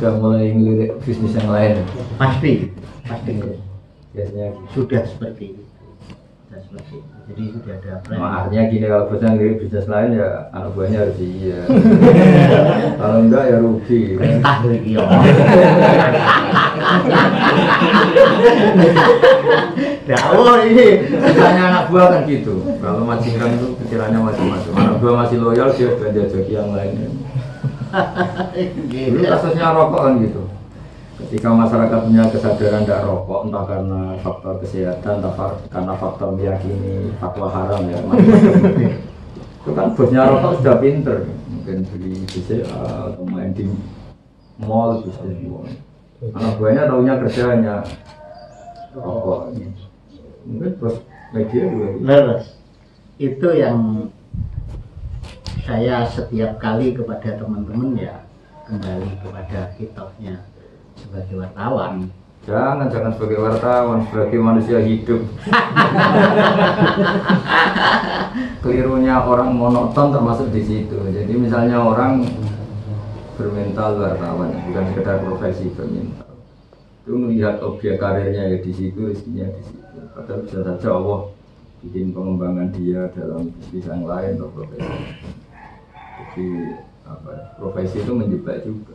sudah mulai ngelirik bisnis yang lain? Pasti Biasanya sudah seperti itu. Jadi sudah ada plan. artinya gini, kalau bosnya ngelirik bisnis lain ya anak buahnya harus iya. Kalau enggak ya rugi. Perintah lagi ya. Oh ini misalnya anak buah kan gitu. Kalau majikan itu pikirannya macam-macam. Anak buah masih loyal dia joki yang lainnya. Dulu kasusnya rokok kan gitu. Ketika masyarakat punya kesadaran tidak rokok, entah karena faktor kesehatan, entah karena faktor meyakini fatwa haram ya, macam-macam. Itu kan bosnya rokok sudah pinter, mungkin beli BCA atau main di mall bisa semua. Anak buahnya tahunya kerjanya rokok. Mungkin bos media juga. Leres. Itu yang saya setiap kali kepada teman-teman ya kembali kepada kitabnya sebagai wartawan. Jangan sebagai wartawan, sebagai manusia hidup. Kelirunya orang monoton termasuk di situ. Jadi misalnya orang bermental wartawan, bukan sekedar profesi bermental. Itu melihat objek karirnya ya di situ, rezekinya di situ. Padahal bisa saja Allah bikin pengembangan dia dalam bisnis yang lain atau profesi. Jadi profesi itu menjebak juga.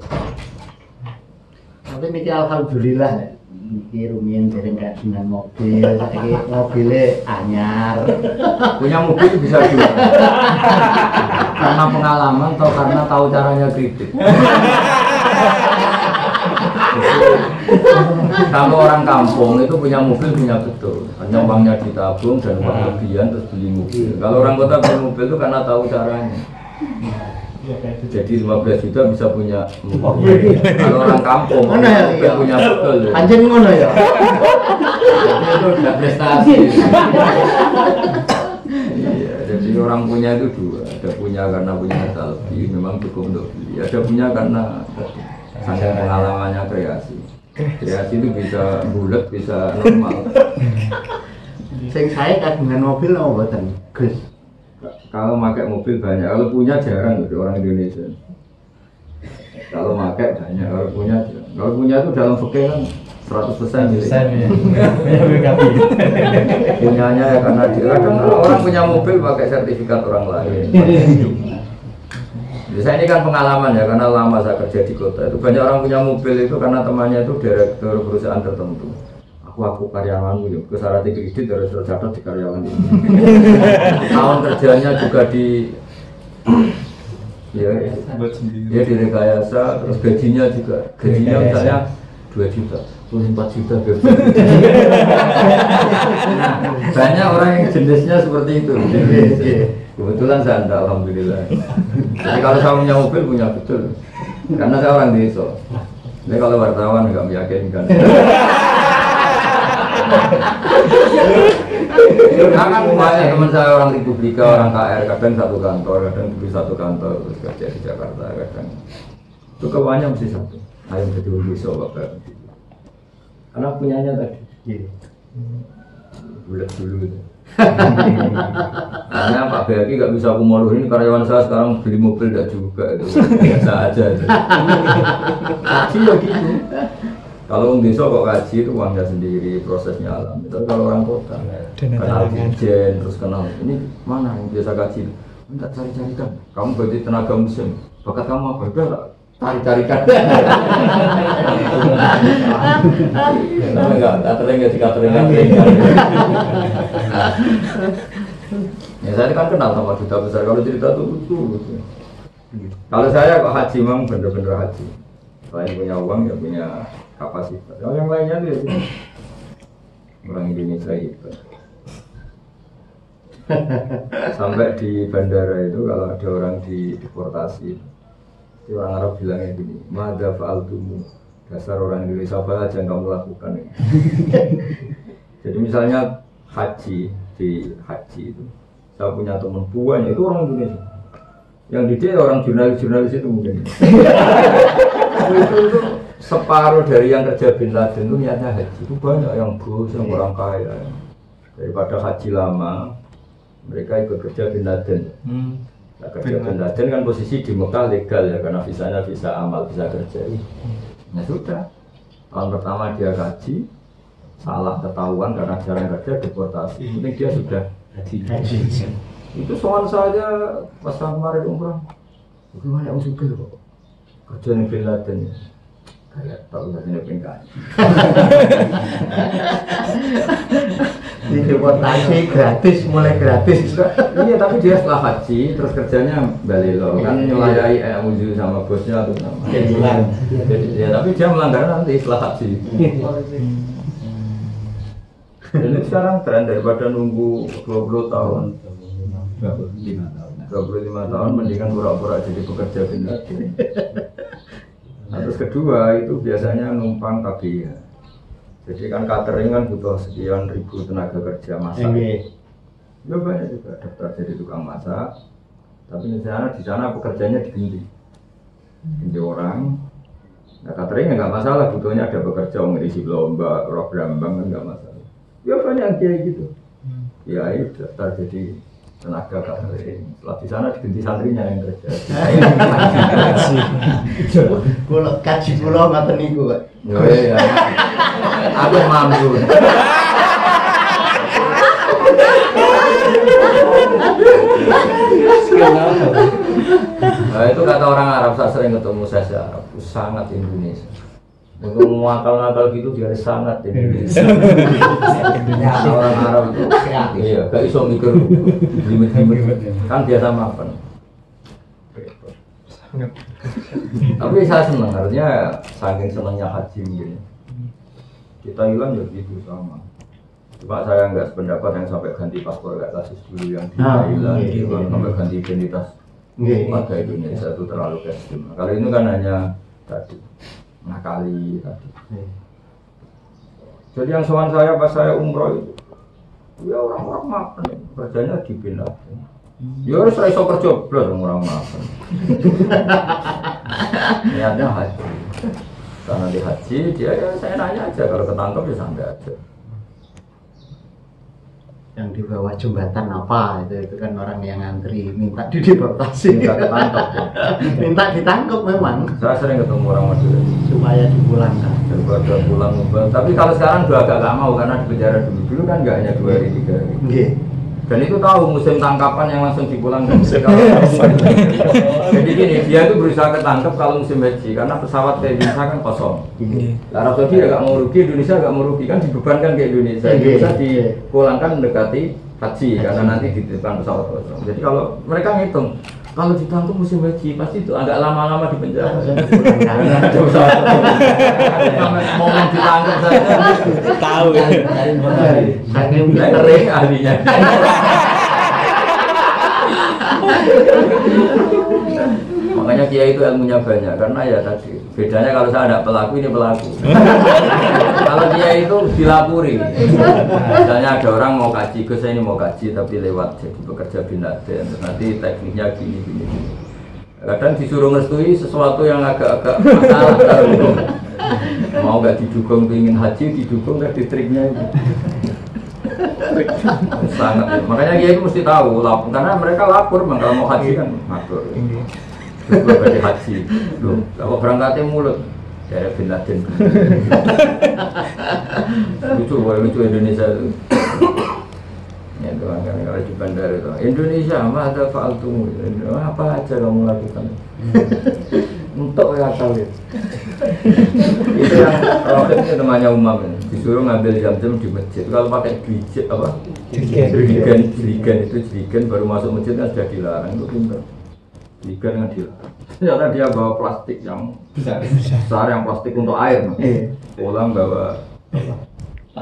Tapi mikir alhamdulillah mikir rumian dereng dengan mobil, saiki mobilnya anyar. Punya mobil bisa juga. Karena pengalaman atau karena tahu caranya kredit. Kalau orang kampung itu punya mobil punya betul, hanya uangnya ditabung dan uang lebihan terus beli mobil. Kalau orang kota beli mobil itu karena tahu caranya. Jadi 15 juta bisa punya mobil. Kalau orang kampung punya betul. Anjing ngono ya. Jadi itu udah prestasi. Iya, jadi orang punya itu dua. Ada punya karena punya harta lebih, memang cukup untuk beli. Ada punya karena saking pengalamannya kreasi. Kreasi itu bisa bulat, bisa normal. Sing saya kagungan mobil apa mboten? Gus. Kalau pakai mobil banyak, kalau punya jarang gitu orang Indonesia. Kalau pakai banyak, kalau punya jarang. Kalau punya itu dalam fikih kan 100% milik. Punyanya ya karena dia kadang orang punya mobil pakai sertifikat orang lain. Saya ini kan pengalaman ya, karena lama saya kerja di kota itu banyak orang punya mobil itu karena temannya itu direktur perusahaan tertentu. Aku karyawanmu ya, kesyarat kredit harus tercatat di karyawan ini. Tahun kerjanya juga di ya direkayasa, terus gajinya misalnya 2 juta, 4 juta nah, banyak orang yang jenisnya seperti itu. Kebetulan saya enggak, alhamdulillah. Jadi kalau saya punya mobil punya betul, karena saya orang desa. Jadi kalau wartawan nggak meyakinkan. Karena banyak teman saya orang Republika, orang KR, kadang satu kantor, kadang beli satu kantor, terus kerja di Jakarta, kadang itu kawannya mesti satu. Ayo jadi bisa bapak. Karena punyanya tadi, bulat dulu. Karena Pak BHK nggak bisa aku maluin karyawan saya sekarang beli mobil tidak juga, itu biasa aja. Kaji ya gitu. Kalau orang desa kok kaji itu uangnya sendiri, prosesnya alam. Tapi kalau orang kota, kenal dirjen, terus kenal ini mana yang biasa kaji? Enggak cari-carikan. Kamu berarti tenaga mesin, bakat kamu apa? Udah cari-carikan. Enggak, catering. Ya saya kan kenal sama duta besar. Kalau cerita tuh lucu. Kalau saya kok haji memang bener-bener haji. Selain punya uang ya punya kapasitas. Kalau yang lainnya tuh ya orang Indonesia hebat. Sampai di bandara itu kalau ada orang deportasi, itu orang Arab bilangnya gini, "Madza fa'altumu?" Dasar orang Indonesia apa aja yang kamu lakukan ini. Jadi misalnya haji itu, saya punya teman buahnya itu orang Indonesia. Yang didik orang jurnalis itu mungkin. itu separuh dari yang kerja Bin Laden itu niatnya haji. Itu banyak yang bos, yang orang kaya. Daripada haji lama, mereka ikut kerja Bin Laden. Nah, kerja Bin Laden kan posisi di Mekah legal ya, karena visanya visa amal, visa kerja. Ya sudah. Tahun pertama dia gaji, salah ketahuan karena jarang kerja deportasi. Penting dia sudah Haji. itu soal saja pas kemarin umrah. Bagaimana yang suka kok kerja di Bin Laden ya? Kayak tahu saja pengkai. Di deportasi gratis, mulai gratis. Iya tapi dia setelah haji terus kerjanya balelo kan melayani Muju sama bosnya atau sama. Jadi ya tapi dia melanggar nanti setelah haji. Dan itu sekarang tren daripada nunggu 20 tahun 25 tahun mendingan pura-pura jadi pekerja Bin Laden. Nah, terus kedua itu biasanya numpang KBH. Jadi kan catering kan butuh sekian ribu tenaga kerja masak. Ya banyak juga daftar jadi tukang masak. Tapi di sana pekerjaannya diganti orang. Nah catering nggak masalah, butuhnya ada pekerja ngisi lomba, program bank kan nggak masalah. Ya banyak yang kayak gitu. Ya itu daftar jadi tenaga catering. Setelah di sana diganti santrinya yang kerja. Kalau kaji pulau nggak niku Pak. Oh iya. Aku mampu. Nah, itu kata orang Arab, saya sering ketemu saya Arab, sangat Indonesia. Untuk ngakal-ngakal gitu dia sangat Indonesia. Orang Arab itu, iya, gak iso mikir limit-limit, kan biasa makan. Tapi saya senang, artinya saking senangnya haji mungkin. Kita hilang ya gitu sama. Cuma saya nggak sependapat yang sampai ganti paspor gak kasus dulu yang di Thailand, sampai ganti identitas warga Indonesia itu terlalu ekstrim. Kalau ini kan hanya tadi ngakali tadi. Jadi yang soal saya pas saya umroh itu, ya orang-orang makan, kerjanya di Bin Laden. Ya harus iso kerja blas orang makan. Niatnya haji. Karena di haji dia ya saya nanya aja kalau ketangkep ya santai aja. Yang di bawah jembatan apa itu kan orang yang ngantri minta dideportasi. Minta ketangkep. Minta ditangkap memang. Saya sering ketemu orang Madura Supaya dipulangkan. daripada pulang ngumpul. Tapi kalau sekarang udah agak gak mau karena di penjara dulu kan nggak hanya 2 hari 3 hari. Nggih. Dan itu tahu musim tangkapan yang langsung dipulangkan. Jadi gini, dia itu berusaha ketangkep kalau musim haji karena pesawat ke Indonesia kan kosong. Arab Saudi ya gak mau rugi, Indonesia gak mau rugi kan dibebankan ke Indonesia. Indonesia dipulangkan mendekati haji karena nanti dititipkan pesawat kosong. Jadi kalau mereka ngitung, kalau ditangkap musim haji pasti itu agak lama-lama di penjara. Momen ditangkap saja Tahu ya. Saking kering ahlinya. Makanya Kiai itu ilmunya banyak karena ya tadi bedanya kalau saya ada pelaku ini pelaku. Kalau Kiai itu dilapuri. Misalnya ada orang mau kaji, Gus saya ini mau kaji tapi lewat jadi pekerja Bin Laden. Nanti tekniknya gini. Kadang disuruh ngerestui sesuatu yang agak-agak masalah. Mau nggak didukung ingin haji didukung nggak di triknya itu. Sangat. Makanya Kiai itu mesti tahu karena mereka lapor kalau mau haji kan ngatur. Terus berarti haji, loh, kalau berangkatnya mulut dari Bin Laden. Lucu Indonesia itu. Ya itu kan kalau di bandara itu Indonesia apa ada faltu apa aja kamu lakukan untuk ya kali itu yang rohnya namanya umam ini disuruh ngambil jam-jam di masjid kalau pakai jerigen apa jerigen itu jerigen baru masuk masjid kan sudah dilarang itu pintar jerigen kan dilarang ternyata dia bawa plastik yang besar yang plastik untuk air pulang bawa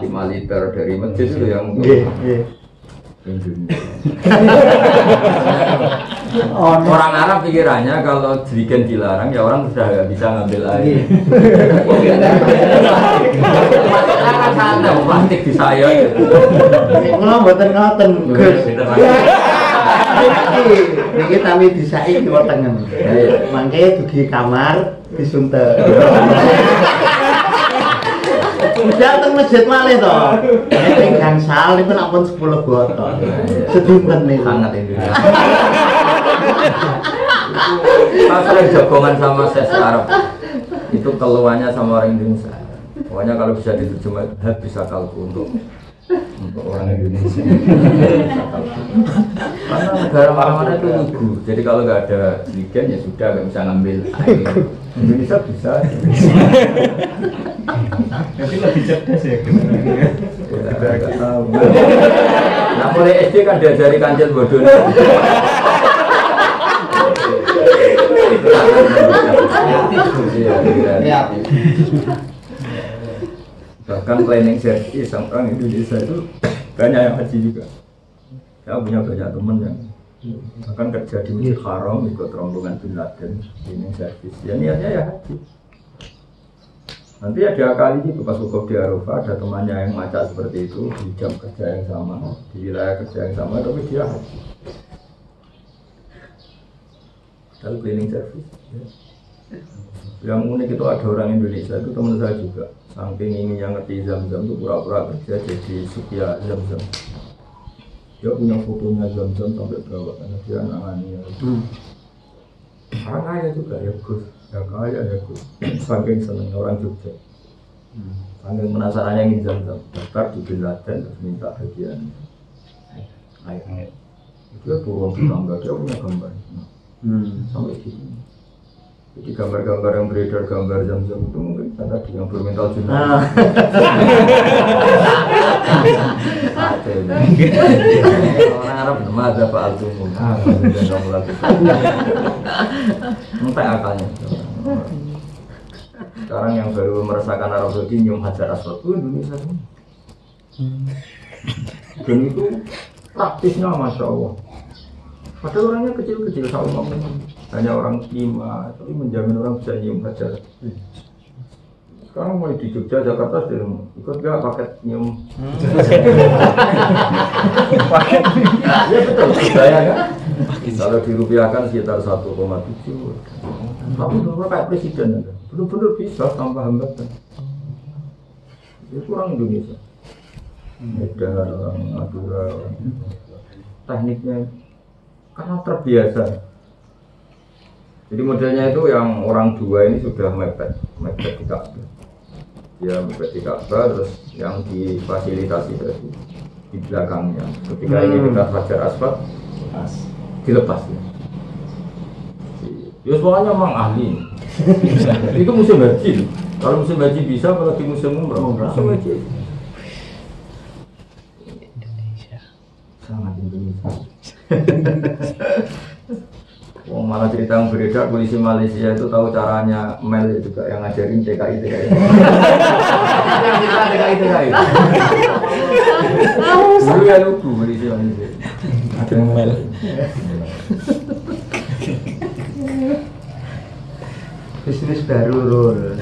5 liter dari masjid itu yang orang Arab pikirannya kalau jerigen dilarang ya orang sudah nggak bisa ngambil air. Ada plastik di saya. Kalau buatan ngoten, Gus. Niki kami disai di wetengen. Mangke dugi kamar disuntek. Datang masjid malih to. Ning gangsal niku nak pun 10 botol. Sedinten niku Sangat Indonesia. Pas sering jagongan sama ses Arab. Itu keluhannya sama orang Indonesia. Pokoknya kalau bisa diterjemah bisa kalku untuk orang Indonesia. Karena negara mana-mana itu lugu. Jadi kalau nggak ada ligen ya sudah nggak bisa ngambil air. Indonesia bisa. Tapi lebih cerdas ya. Kita nggak tahu. Nah mulai SD kan diajari kancil bodoh. Bahkan planning service orang Indonesia itu banyak yang haji juga. Saya punya banyak teman yang bahkan kerja di Masjid Haram ikut rombongan Bin Laden planning service. Ya niatnya ya haji. Nanti ada kali gitu pas wukuf di Arafah ada temannya yang macak seperti itu di jam kerja yang sama di wilayah kerja yang sama tapi dia haji. Lalu cleaning service. Ya. Yang unik itu ada orang Indonesia itu teman saya juga. Saking ini yang ngerti Zam-Zam itu pura-pura kerja jadi sukia Zam-Zam. Dia punya fotonya Zam-Zam sampai berapa karena dia nangani. Orang kaya juga ya Gus, ya kaya ya Gus. Saking seneng orang Jogja. Saking penasarannya ingin Zam-Zam. Daftar di Bin Laden terus minta bagian air. Dia turun ke tangga dia punya gambar. Sampai segini. Jadi gambar-gambar yang beredar gambar Zam-Zam itu mungkin tadi yang bermental jurnal. Orang Arab nama ada Pak Al-Tumum. Kamu lakukan. Entah akalnya. Sekarang yang baru merasakan Arab Saudi nyium Hajar Aswad itu Indonesia. Dan itu praktisnya Masya Allah. Padahal orangnya kecil-kecil sama hanya orang 5, tapi menjamin orang bisa nyium Hajar. Sekarang mulai di Jogja, Jakarta sudah ikut gak paket nyium? Paket? Ya betul, saya kan? Kalau dirupiahkan sekitar 1,7. Tapi benar kayak presiden ada. Benar-benar bisa tanpa hambatan. Itu orang Indonesia. Medan orang Madura. Tekniknya karena terbiasa. Jadi modelnya itu yang orang dua ini sudah mepet di Ka'bah. Dia mepet di Ka'bah terus yang difasilitasi tadi di belakangnya. Ketika ini kita Hajar Aswad dilepas ya. Ya soalnya memang ahli. Itu musim haji. Kalau musim haji bisa, apalagi musim umrah. Musim haji. Indonesia. Sangat Indonesia. Oh, malah cerita yang beredar polisi Malaysia itu tahu caranya Mel juga yang ngajarin TKI. TKI. Dulu ya lugu polisi Malaysia. Ada Mel. Bisnis baru Rul.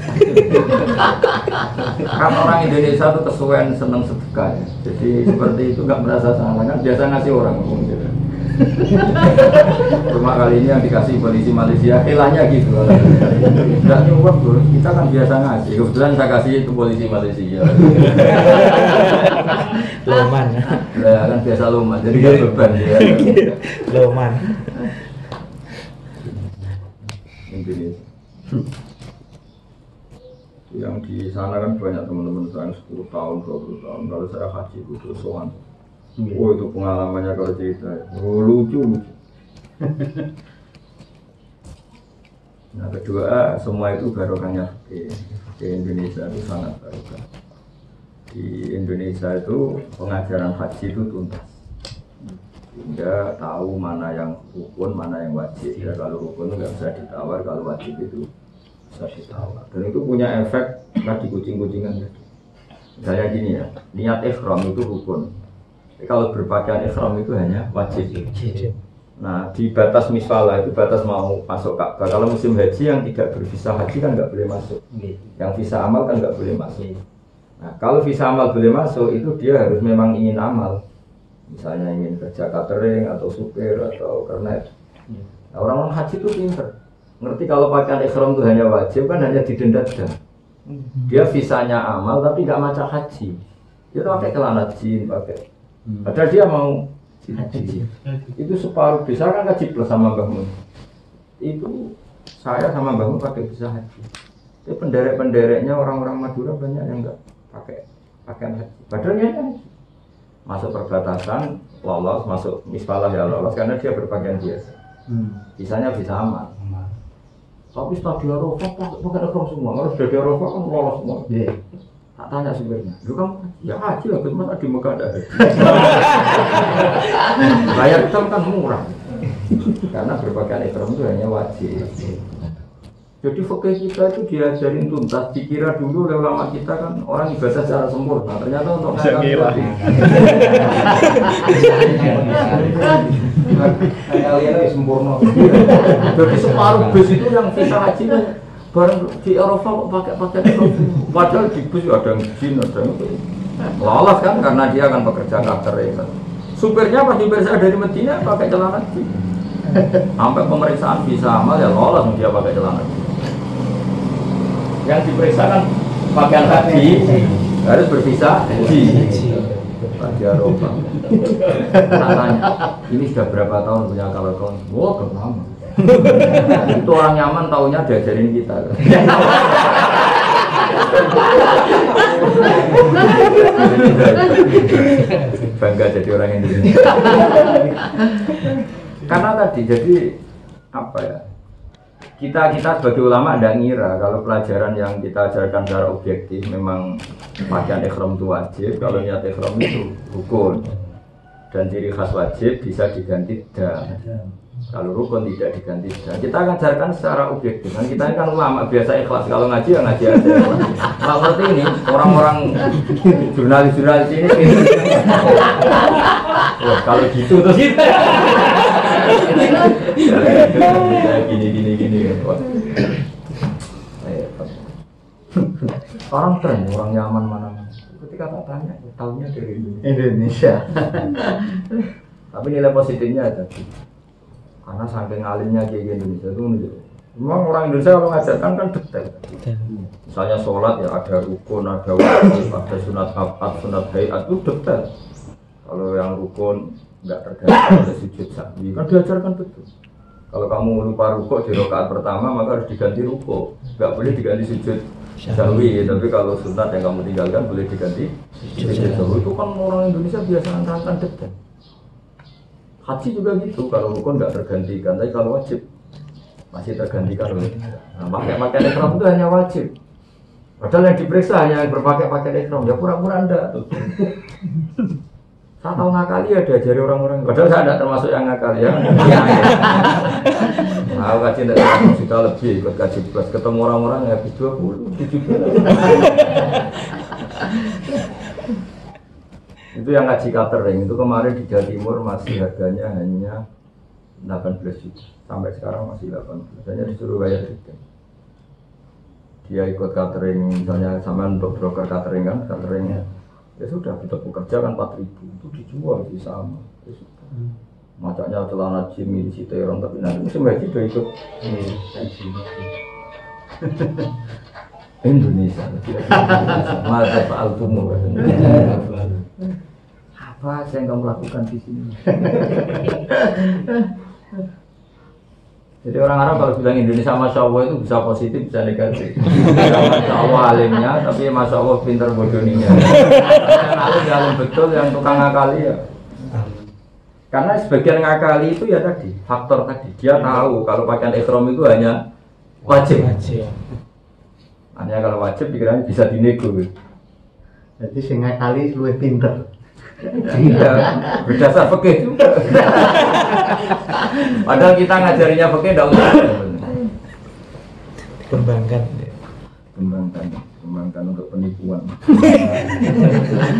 Kan orang Indonesia tuh kesuwen seneng sedekah ya. Jadi seperti itu nggak merasa salah kan biasa ngasih orang gitu. Cuma kali ini yang dikasih polisi Malaysia hilangnya gitu. Enggak nyuap bro, kita kan biasa ngasih. Kebetulan saya kasih itu polisi Malaysia. Loman. Lah kan biasa loman, jadi nggak beban ya. Loman. Indonesia. Yang di sana kan banyak teman-teman saya 10 tahun, 20 tahun. Kalau saya haji itu soan. Oh itu pengalamannya kalau cerita. Oh lucu. Nah kedua semua itu barokahnya di Indonesia itu sangat barokah. Di Indonesia itu pengajaran haji itu tuntas. Sehingga tahu mana yang rukun, mana yang wajib. Ya kalau rukun nggak bisa ditawar, kalau wajib itu bisa ditawar. Dan itu punya efek tadi kucing-kucingan. Misalnya gini ya, niat ihram itu rukun. Kalau berpakaian ihram itu hanya wajib. Nah di batas misfalah itu batas mau masuk Ka'bah. Kalau musim haji yang tidak bervisa haji kan nggak boleh masuk. Yang visa amal kan nggak boleh masuk. Nah kalau visa amal boleh masuk itu dia harus memang ingin amal. Misalnya ingin kerja catering atau supir atau kernet. Nah, orang-orang haji itu pinter. Ngerti kalau pakaian ihram itu hanya wajib kan hanya didenda. Dia visanya amal tapi nggak macam haji. Dia pakai celana jin pakai. Padahal dia mau haji. Itu separuh bisa kan haji plus sama Mbah Mun. Itu saya sama Mbah Mun pakai bisa haji. Itu penderek-pendereknya orang-orang Madura banyak yang nggak pakai pakaian haji. Padahal ya kan masuk perbatasan lolos, masuk misfalah ya lolos karena dia berpakaian biasa. Bisanya bisa aman. Tapi stadion Arafah pakai ekrom semua. Harus stadion Arafah kan lolos semua. Tak tanya supirnya, lu kamu ya haji lah, cuma di Mekah ada. Bayar hitam kan murah, karena berpakaian ekrom itu hanya wajib. Jadi fikih kita itu diajarin tuntas, dikira dulu oleh ulama kita kan orang ibadah secara sempurna, ternyata untuk kalian sempurna. Jadi separuh bus itu yang visa haji bareng di Eropa kok pakai ekrom. Padahal di bus ada yang jin, ada yang lolos kan karena dia akan bekerja catering. Supirnya pas diperiksa dari Medina pakai celana jin. Sampai pemeriksaan bisa amal ya lolos dia pakai celana jin. Yang diperiksa kan pakaian haji harus bervisa haji. Di Eropa. Tanya, ini sudah berapa tahun punya kalau kawan? Wah, lama. Itu orang nyaman taunya diajarin kita. Bangga jadi orang Indonesia. Karena tadi jadi apa ya? Kita sebagai ulama ada ngira kalau pelajaran yang kita ajarkan secara objektif memang pakaian ihram itu wajib. Kalau niat ihram itu rukun dan ciri khas wajib bisa diganti dan. Kalau rukun tidak diganti dan kita akan ajarkan secara objektif. Dan kita kan ulama biasa ikhlas kalau ngaji ya ngaji aja. Nah, seperti ini orang-orang jurnalis ini. Wah, kalau gitu terus gini. Orang tren, orang nyaman mana? Ketika tak tanya, tahunya dari Indonesia. Tapi nilai positifnya ada. Karena saking alimnya kayak Indonesia itu menunjuk. Memang orang Indonesia kalau ngajarkan kan detail. Misalnya sholat ya ada rukun, ada wajib, ada sunat abad, sunat hayat itu detail. Kalau yang rukun nggak tergantung oleh sujud sahwi kan diajarkan betul. Kalau kamu lupa rukuk di rakaat pertama maka harus diganti rukuk, nggak boleh diganti sujud sahwi. Tapi kalau sunat yang kamu tinggalkan boleh diganti sujud sahwi. Itu kan orang Indonesia biasa menerangkan detail. Haji juga gitu, kalau rukun nggak tergantikan, tapi kalau wajib masih tergantikan. Nah, pakai ihram itu hanya wajib. Padahal yang diperiksa hanya yang berpakai ihram, ya pura-pura enggak. Saya tahu ngakali ya diajari orang-orang, padahal saya tidak termasuk yang ngakali ya. Nah, kaji tidak sudah lebih ikut kaji plus, ketemu orang-orang ya habis 20, 70. Itu yang ngaji catering, itu kemarin di Jawa Timur masih harganya hanya 18 juta. Sampai sekarang masih 18. Hanya disuruh bayar tiket. Dia ikut catering, misalnya sama untuk broker catering kan, cateringnya. Ya sudah, kita bekerja kan 4.000, itu dijual di sama. Ya sudah. Macaknya celana gym di Citeron, tapi nanti musim haji udah ikut Indonesia. Masa Pak Altumu apa yang kamu lakukan di sini? Jadi orang Arab kalau bilang Indonesia Masya Allah itu bisa positif, bisa negatif. Masya Allah alimnya, tapi Masya Allah pintar bodohnya. Yang alim betul, yang tukang ngakali ya. Karena sebagian ngakali itu ya tadi, faktor tadi. Dia tahu kalau pakaian ihram itu hanya wajib. Hanya kalau wajib dikira bisa dinego. Jadi sing ngakali luwih pinter. Iya, berdasar fikih juga. Padahal kita ngajarinya fikih tidak usah. Kembangkan untuk penipuan.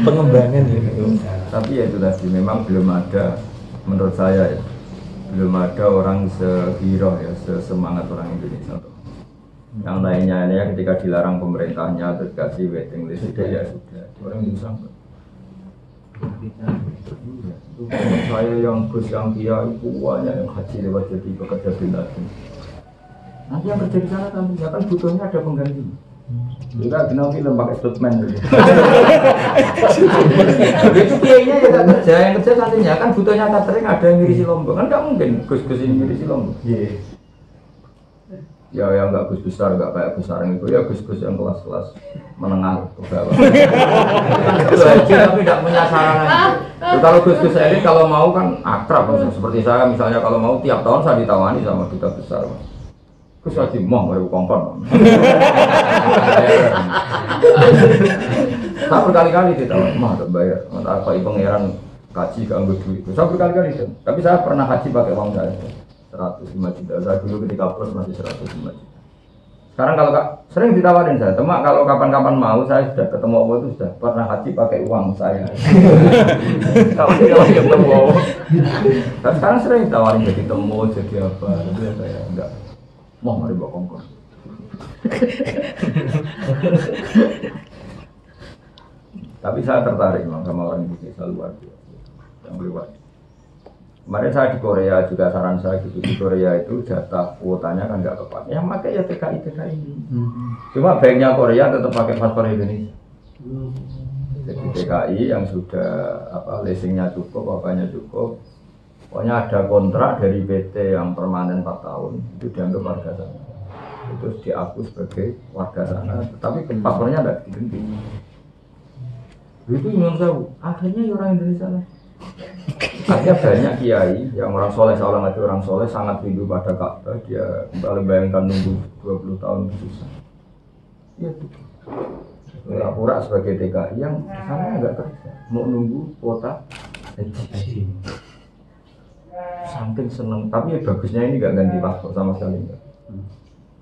Pengembangan gitu. Tapi ya itu tadi memang belum ada, menurut saya ya, belum ada orang segiroh ya, sesemangat orang Indonesia. Yang lainnya ini ya ketika dilarang pemerintahnya terus kasih waiting list sudah ya sudah orang Indonesia. Saya yang Gus yang dia itu banyak yang haji lewat jadi pekerja binatang. Nanti yang kerja di sana kan butuhnya ada pengganti. Kita kenal film pakai statement gitu. Itu kiainya ya gak kerja, yang kerja santrinya kan butuhnya catering ada yang ngirisi lombok kan nggak mungkin Gus ini ngirisi lombok. Ya yang nggak Gus besar, nggak kayak besaran itu ya Gus yang kelas-kelas menengah ke bawah. Itu aja tapi tidak punya sarana. Kalau Gus elit kalau mau kan akrab, seperti saya misalnya kalau mau tiap tahun saya ditawani sama duta besar. Gus lagi mau baru kongkon. Saya berkali-kali ditawani, mah tak bayar, apa pangeran kaji gak ambil duit. Saya berkali-kali itu, tapi saya pernah haji pakai uang saya. 105 juta, saya dulu ketika plus masih 105 juta. Sekarang kalau sering ditawarin saya, teman kalau kapan-kapan mau saya sudah ketemu Allah itu sudah pernah haji pakai uang saya. Kalau ketemu, dan sekarang sering ditawarin jadi temu, jadi apa, jadi saya enggak mau mari bawa kongkong. Tapi saya tertarik sama orang Indonesia luar biasa, yang luar. Kemarin saya di Korea juga saran saya gitu, di Korea itu jatah kuotanya kan nggak tepat. Ya pakai ya TKI ini. Cuma baiknya Korea tetap pakai paspor Indonesia. Jadi TKI yang sudah leasingnya cukup, apanya cukup. Pokoknya ada kontrak dari PT yang permanen 4 tahun itu dianggap warga sana. Itu diakui sebagai warga sana, tetapi paspornya tidak diganti. Itu menurut saya, akhirnya orang Indonesia lah. Artinya banyak kiai yang orang soleh, seorang itu orang soleh sangat rindu pada Ka'bah, dia kembali bayangkan nunggu 20 tahun susah. Iya tuh. Pura-pura sebagai TKI yang sana nggak kerja, mau nunggu kuota haji. Saking seneng, tapi ya bagusnya ini nggak ganti paspor sama sekali enggak.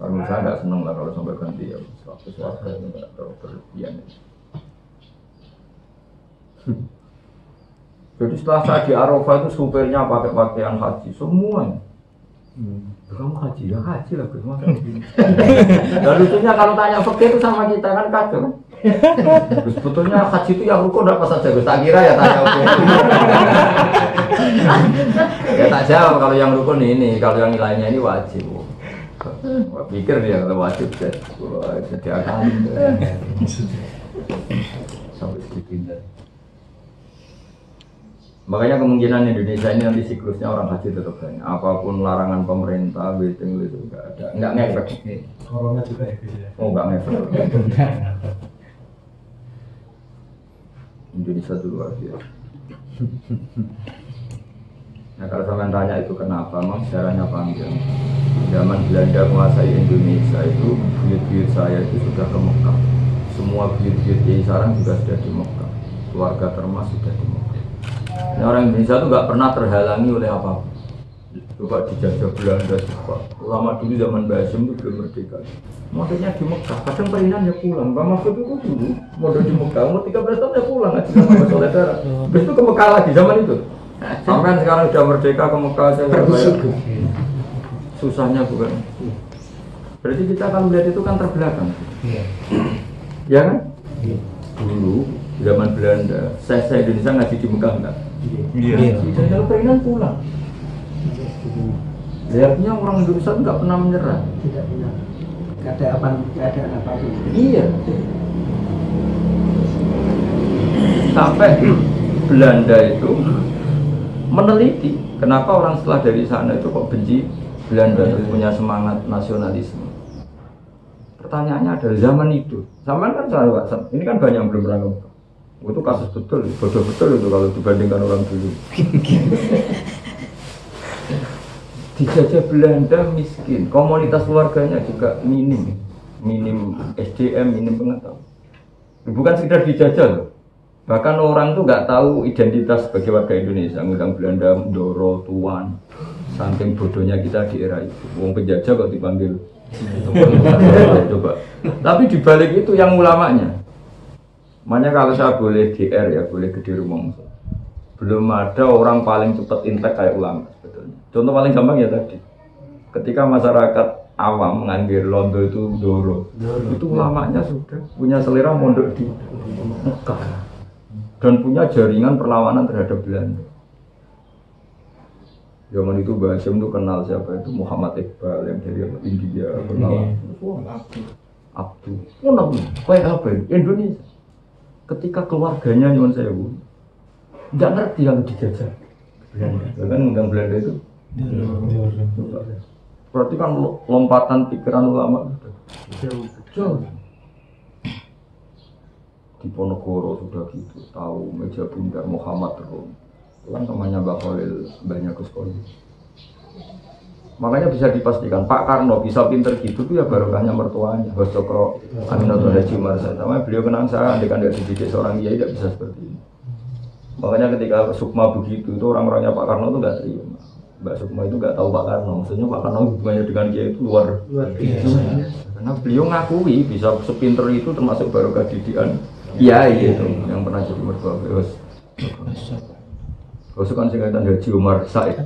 Kalau saya nggak seneng lah kalau sampai ganti ya 100 warga itu nggak terlalu berlebihan. Jadi setelah saya di Arafah itu supirnya pakai pakaian haji semuanya. Kamu haji ya haji lah Gus. Dan lucunya kalau tanya fakir itu sama kita kan kacau. Sebetulnya haji itu yang rukun apa saja Gus? Tak kira ya tanya oke. Ya tak jawab kalau yang rukun ini, kalau yang lainnya ini wajib. Wah, pikir dia kalau wajib jadi akan sampai segitu. Makanya kemungkinan Indonesia ini nanti siklusnya orang haji tetap banyak. Apapun larangan pemerintah, waiting list itu nggak ada, nggak ngefek. Corona juga ya. Oh nggak ngefek. Indonesia itu luar biasa. Nah kalau sampai tanya itu kenapa, memang sejarahnya panjang. Zaman Belanda menguasai Indonesia itu, buyut-buyut saya itu sudah ke Mekah. Semua buyut-buyut Kiai Sarang juga sudah di Mekah. Keluarga Termas sudah di Mekah. Nah, orang Indonesia itu nggak pernah terhalangi oleh apa-apa. Coba dijajah Belanda coba. Ulama dulu zaman Basim itu belum merdeka. Modalnya di Mekah, kadang perinan ya pulang. Pak Mahfud itu dulu modal di Mekah, umur 13 tahun ya pulang ngaji sama saudara. Terus itu ke Mekah lagi zaman itu. Sampai sekarang sudah merdeka ke Mekah saya bayar. Susahnya bukan. Berarti kita akan melihat itu kan terbelakang. Ya kan? Dulu zaman Belanda, saya Indonesia ngaji di Mekah enggak? Iya. Dan kalau perinan pulang. Artinya orang Indonesia enggak pernah menyerah. Tidak pernah. Keadaan apapun. Iya. Sampai Belanda itu meneliti kenapa orang setelah dari sana itu kok benci Belanda, punya semangat nasionalisme. Pertanyaannya adalah zaman itu, zaman kan saya WhatsApp, ini kan banyak yang belum pernah ngomong. Itu kasus betul, bodoh betul itu kalau dibandingkan orang dulu. Dijajah Belanda miskin, komunitas keluarganya juga minim SDM, minim pengetahuan. Bukan sekedar dijajah loh. Bahkan orang tuh nggak tahu identitas sebagai warga Indonesia. Ngundang Belanda, Ndoro, Tuan. Saking bodohnya kita di era itu. Wong penjajah kok dipanggil. Coba. Tapi dibalik itu yang ulamanya. Makanya kalau saya boleh GR ya, boleh gede rumong. Belum ada orang paling cepat intek kayak ulama sebetulnya. Contoh paling gampang ya tadi. Ketika masyarakat awam menganggir Londo itu Ndoro. Itu ulamanya sudah punya selera mondok di Mekah. Dan punya jaringan perlawanan terhadap Belanda. Zaman itu Basim itu kenal siapa itu Muhammad Iqbal yang dari India berlawan. Abdul. Kayak apa itu? Indonesia. Ketika keluarganya nyuwun sewu, nggak ngerti kalau dijajah Belanda. Kan undang Belanda itu. Berarti kan lompatan pikiran ulama jauh. Di Ponorogo sudah gitu, tahu meja bundar Muhammad Rum. Itu kan namanya Mbak Khalil, banyak Guskoli. Makanya bisa dipastikan Pak Karno bisa pinter gitu tuh ya barokahnya mertuanya Bos Cokro Aminatul Haji Marsa. Sama beliau kenang saya, andai kan tidak dididik seorang kiai tidak bisa seperti ini. Makanya ketika Sukma begitu itu orang-orangnya Pak Karno itu nggak terima. Mbak Sukma itu nggak tahu Pak Karno. Maksudnya Pak Karno hubungannya dengan kiai itu luar biasa. Karena beliau ngakui bisa sepinter itu termasuk barokah didikan kiai itu yang pernah jadi mertua Bos. Bos kan singkatan Haji Umar Said.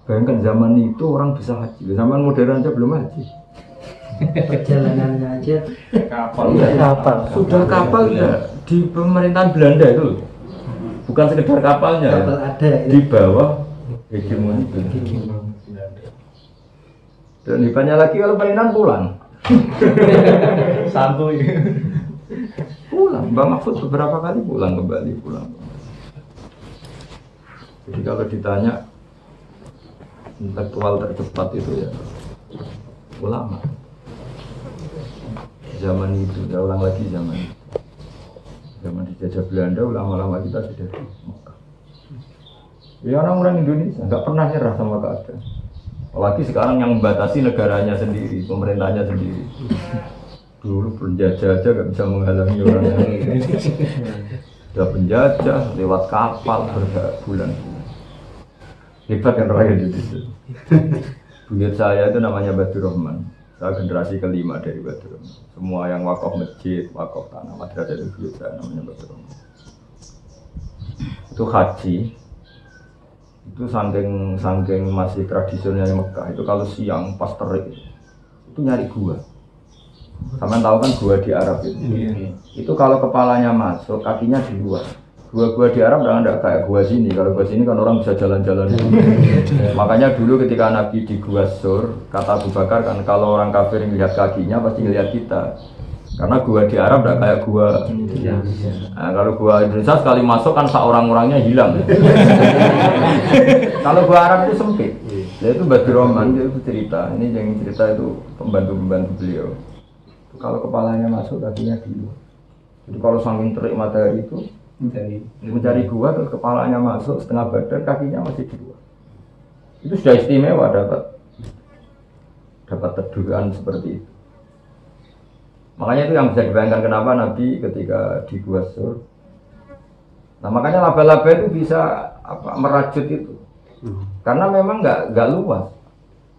Bayangkan zaman itu orang bisa haji, zaman modern aja belum haji. Perjalanannya aja Kapal, sudah kapal ya di pemerintahan Belanda itu, bukan sekedar kapalnya, kapal ada ya. di bawah hegemoni Belanda. Dan hebatnya lagi kalau pemerintahan pulang, Santuy. pulang. Mbak Mahfud beberapa kali pulang kembali pulang. Jadi kalau ditanya intelektual tercepat itu ya ulama zaman itu, ya ulang lagi zaman dijajah Belanda, ulama-ulama kita sudah di Mekah. Ya orang-orang Indonesia nggak pernah nyerah sama keadaan, apalagi sekarang yang membatasi negaranya sendiri, pemerintahnya sendiri. Dulu penjajah aja nggak bisa menghalangi orang lain. Sudah penjajah lewat kapal berbulan. Hebat kan rakyat Indonesia. Buyut saya itu namanya Badur Rahman. Saya generasi kelima dari Badur Rahman. Semua yang wakaf masjid, wakaf tanah, madrasah itu buyut saya namanya Badur Rahman. Itu haji. Itu saking masih tradisionalnya Mekah. Itu kalau siang pas terik itu nyari gua. Sama tahu kan gua di Arab itu. Itu kalau kepalanya masuk, kakinya di luar. Gua di Arab enggak kayak gua sini. Kalau gua sini kan orang bisa jalan-jalan. Makanya dulu ketika Nabi di Gua Sur, kata Abu Bakar kan kalau orang kafir melihat kakinya pasti melihat kita. Karena gua di Arab enggak kayak gua. Nah, kalau gua Indonesia sekali masuk kan orang-orangnya hilang. Kalau gua Arab itu sempit. Dia itu Badur Rahman, dia itu cerita. Ini yang cerita itu pembantu beliau. Kalau kepalanya masuk, kakinya di luar. Jadi kalau saking terik matahari itu mencari gua, terus kepalanya masuk setengah badan, kakinya masih di luar. Itu sudah istimewa dapat teduhan seperti itu. Makanya itu yang bisa dibayangkan kenapa Nabi ketika di Gua Sur. Nah makanya laba-laba itu bisa merajut itu, karena memang nggak luas.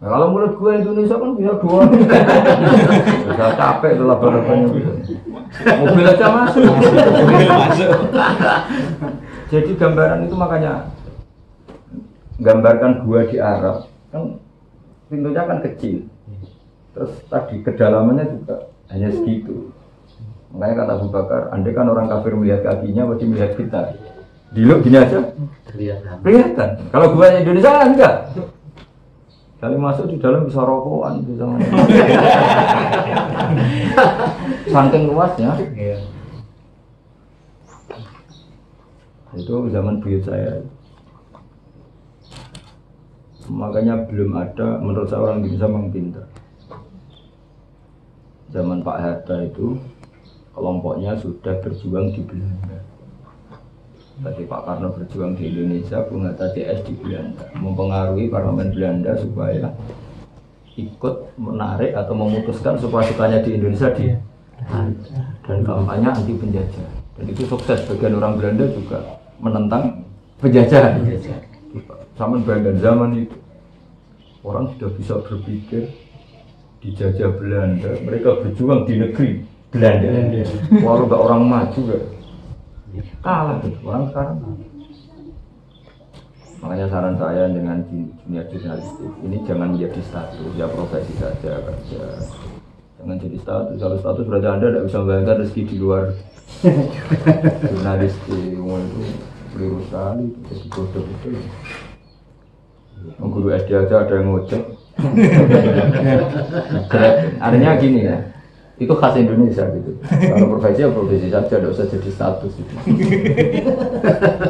Nah, kalau menurut gue Indonesia kan bisa dua, bisa capek itu laba-labanya. Mobil aja masuk. Jadi gambaran itu makanya gambarkan gua di Arab kan pintunya kan kecil. Terus tadi kedalamannya juga hanya segitu. Makanya kata Abu Bakar, andai kan orang kafir melihat kakinya pasti melihat kita. Diluk gini aja kelihatan. Kalau gua Indonesia kan enggak. Kali masuk di dalam bisa rokokan, bisa saking luasnya. Itu zaman buyut saya. Makanya belum ada, menurut saya orang Indonesia memang pintar. Zaman Pak Hatta itu kelompoknya sudah berjuang di Belanda. Tadi Pak Karno berjuang di Indonesia, Bung Hatta CS di Belanda, mempengaruhi parlemen Belanda supaya ikut menarik atau memutuskan suka-sukanya di Indonesia di dan kampanye anti penjajah. Dan itu sukses, bagian orang Belanda juga menentang penjajahan. Sama bayangkan zaman itu orang sudah bisa berpikir dijajah Belanda, mereka berjuang di negeri Belanda. Walau nggak orang maju gak kalah tuh orang sekarang. Makanya saran saya dengan dunia jurnalistik ini jangan menjadi status, ya profesi saja kerja. Jangan jadi status. Kalau status berarti Anda tidak bisa membayangkan rezeki di luar jurnalistik. Itu keliru sekali, jadi bodoh itu. Guru SD aja ada yang ngocek. Artinya gini ya, itu khas Indonesia gitu. Kalau profesi ya profesi saja, tidak usah jadi status gitu.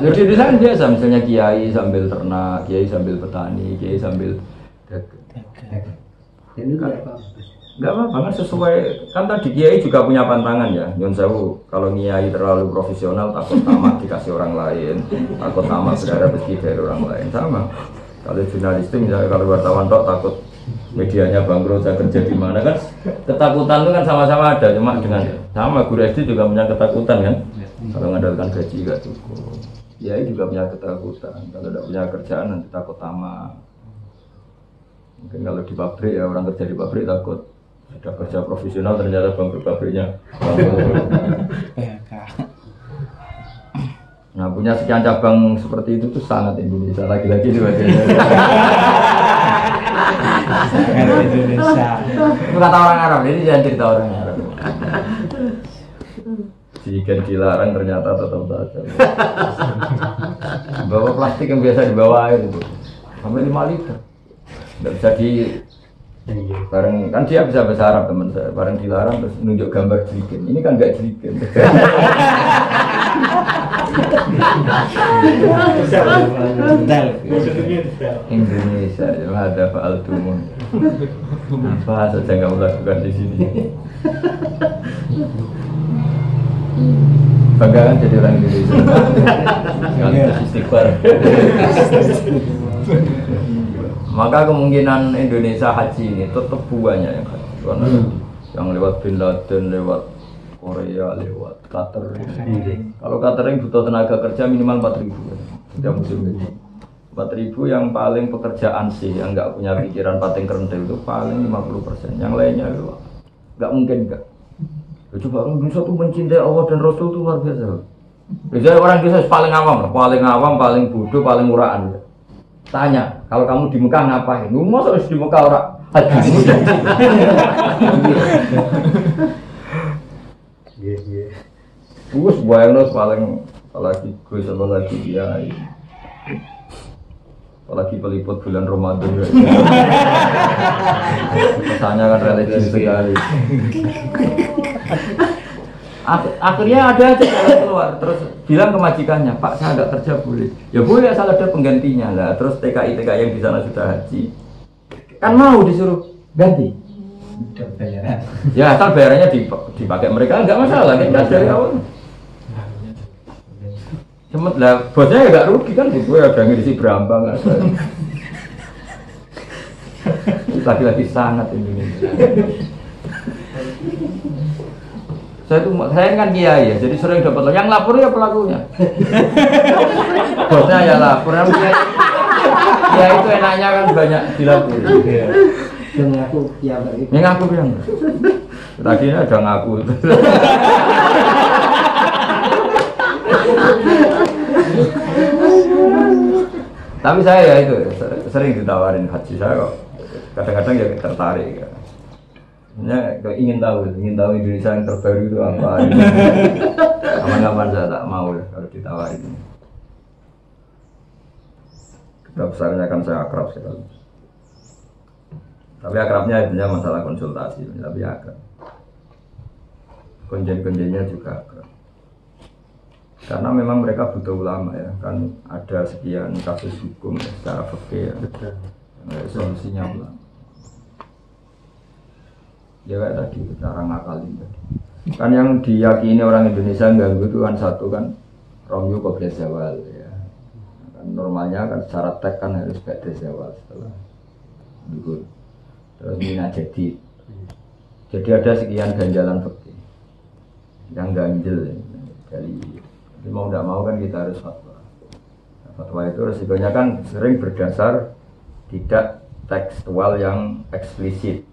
Jadi di sana biasa, misalnya kiai sambil ternak, kiai sambil petani, kiai sambil dagang. Dan itu nggak apa-apa. Enggak apa-apa kan sesuai kan tadi kiai juga punya pantangan ya. Nyun sewu kalau kiai terlalu profesional takut tamat dikasih orang lain, takut tamat berharap rezeki dari orang lain sama. Kalau jurnalistik misalnya kalau wartawan tok takut medianya bangkrut saya kerja di mana kan ketakutan itu kan sama-sama ada cuma dengan sama guru SD juga punya ketakutan kan kalau mengandalkan gaji nggak cukup. Kiai juga punya ketakutan kalau tidak punya kerjaan nanti takut tamat. Mungkin kalau di pabrik ya orang kerja di pabrik takut sudah kerja profesional ternyata bangkrut pabriknya. PHK. Nah punya sekian cabang seperti itu tuh sangat Indonesia lagi-lagi juga. Indonesia. Itu kata orang Arab, ini jangan cerita orang Arab. Jika dilarang ternyata tetap saja. Bawa plastik yang biasa dibawa air itu sampai 5 liter. Nggak bisa di bareng kan dia bisa bahasa Arab teman saya. Bareng dilarang terus nunjuk gambar jerigen. Ini kan nggak jerigen. Indonesia ada Pak Altumun. Apa saja nggak melakukan di sini. Bangga kan jadi orang Indonesia. Sekali istighfar. Maka kemungkinan Indonesia haji ini tetap banyak yang haji. Karena yang lewat Bin Laden, lewat Korea, lewat Qatar. Kalau Qatar yang butuh tenaga kerja minimal 4.000 setiap musim ini. 4.000 yang paling pekerjaan sih, yang nggak punya pikiran pating kerendah itu paling 50%. Yang lainnya itu nggak mungkin nggak. Coba orang Indonesia tuh mencintai Allah dan Rasul itu luar biasa. Biasanya orang Indonesia paling awam, paling bodoh, paling murahan. Tanya, kalau kamu di Mekah ngapain? Masa harus di Mekah orang haji? Gus bayangno paling apalagi Gus apalagi dia apalagi peliput bulan Ramadan ya. Kesannya kan religius sekali. Akhirnya ada aja jalan keluar terus bilang ke majikannya, Pak saya nggak kerja boleh. Ya boleh asal ada penggantinya lah. Terus TKI yang di sana sudah haji kan mau disuruh ganti. Ya asal bayarannya dipakai mereka nggak masalah kan dari awal. Cemet lah, bosnya ya nggak rugi kan, gue ada ngisi berambang lagi-lagi sangat Indonesia. Saya kan kiai ya, jadi sering dapat yang lapor ya pelakunya. Bosnya ya lapor, ya itu enaknya kan banyak dilapor. Yang aku yang ngaku yang tadinya ada ngaku. Tapi saya ya itu sering ditawarin haji saya kok. Kadang-kadang ya tertarik ya. Ingin tahu Indonesia yang terbaru itu apa. Kapan-kapan saya tak mau ya kalau ditawarin. Kedua besarnya kan saya akrab sekali. Tapi akrabnya intinya masalah konsultasi, tapi akrab. Konjen-konjennya juga akrab. Karena memang mereka butuh ulama ya, kan ada sekian kasus hukum ya, secara fikih ya. Solusinya ulama. Ya kayak tadi cara ngakalin tadi. Kan yang diyakini orang Indonesia ganggu itu kan satu kan romyu qabla zawal ya. Kan normalnya kan secara teks kan harus ba'da zawal setelah duhur. Terus mina jadi ada sekian ganjalan fikih yang ganjel ya, dari mau tidak mau kan kita harus fatwa. Fatwa itu resikonya kan sering berdasar tidak tekstual yang eksplisit.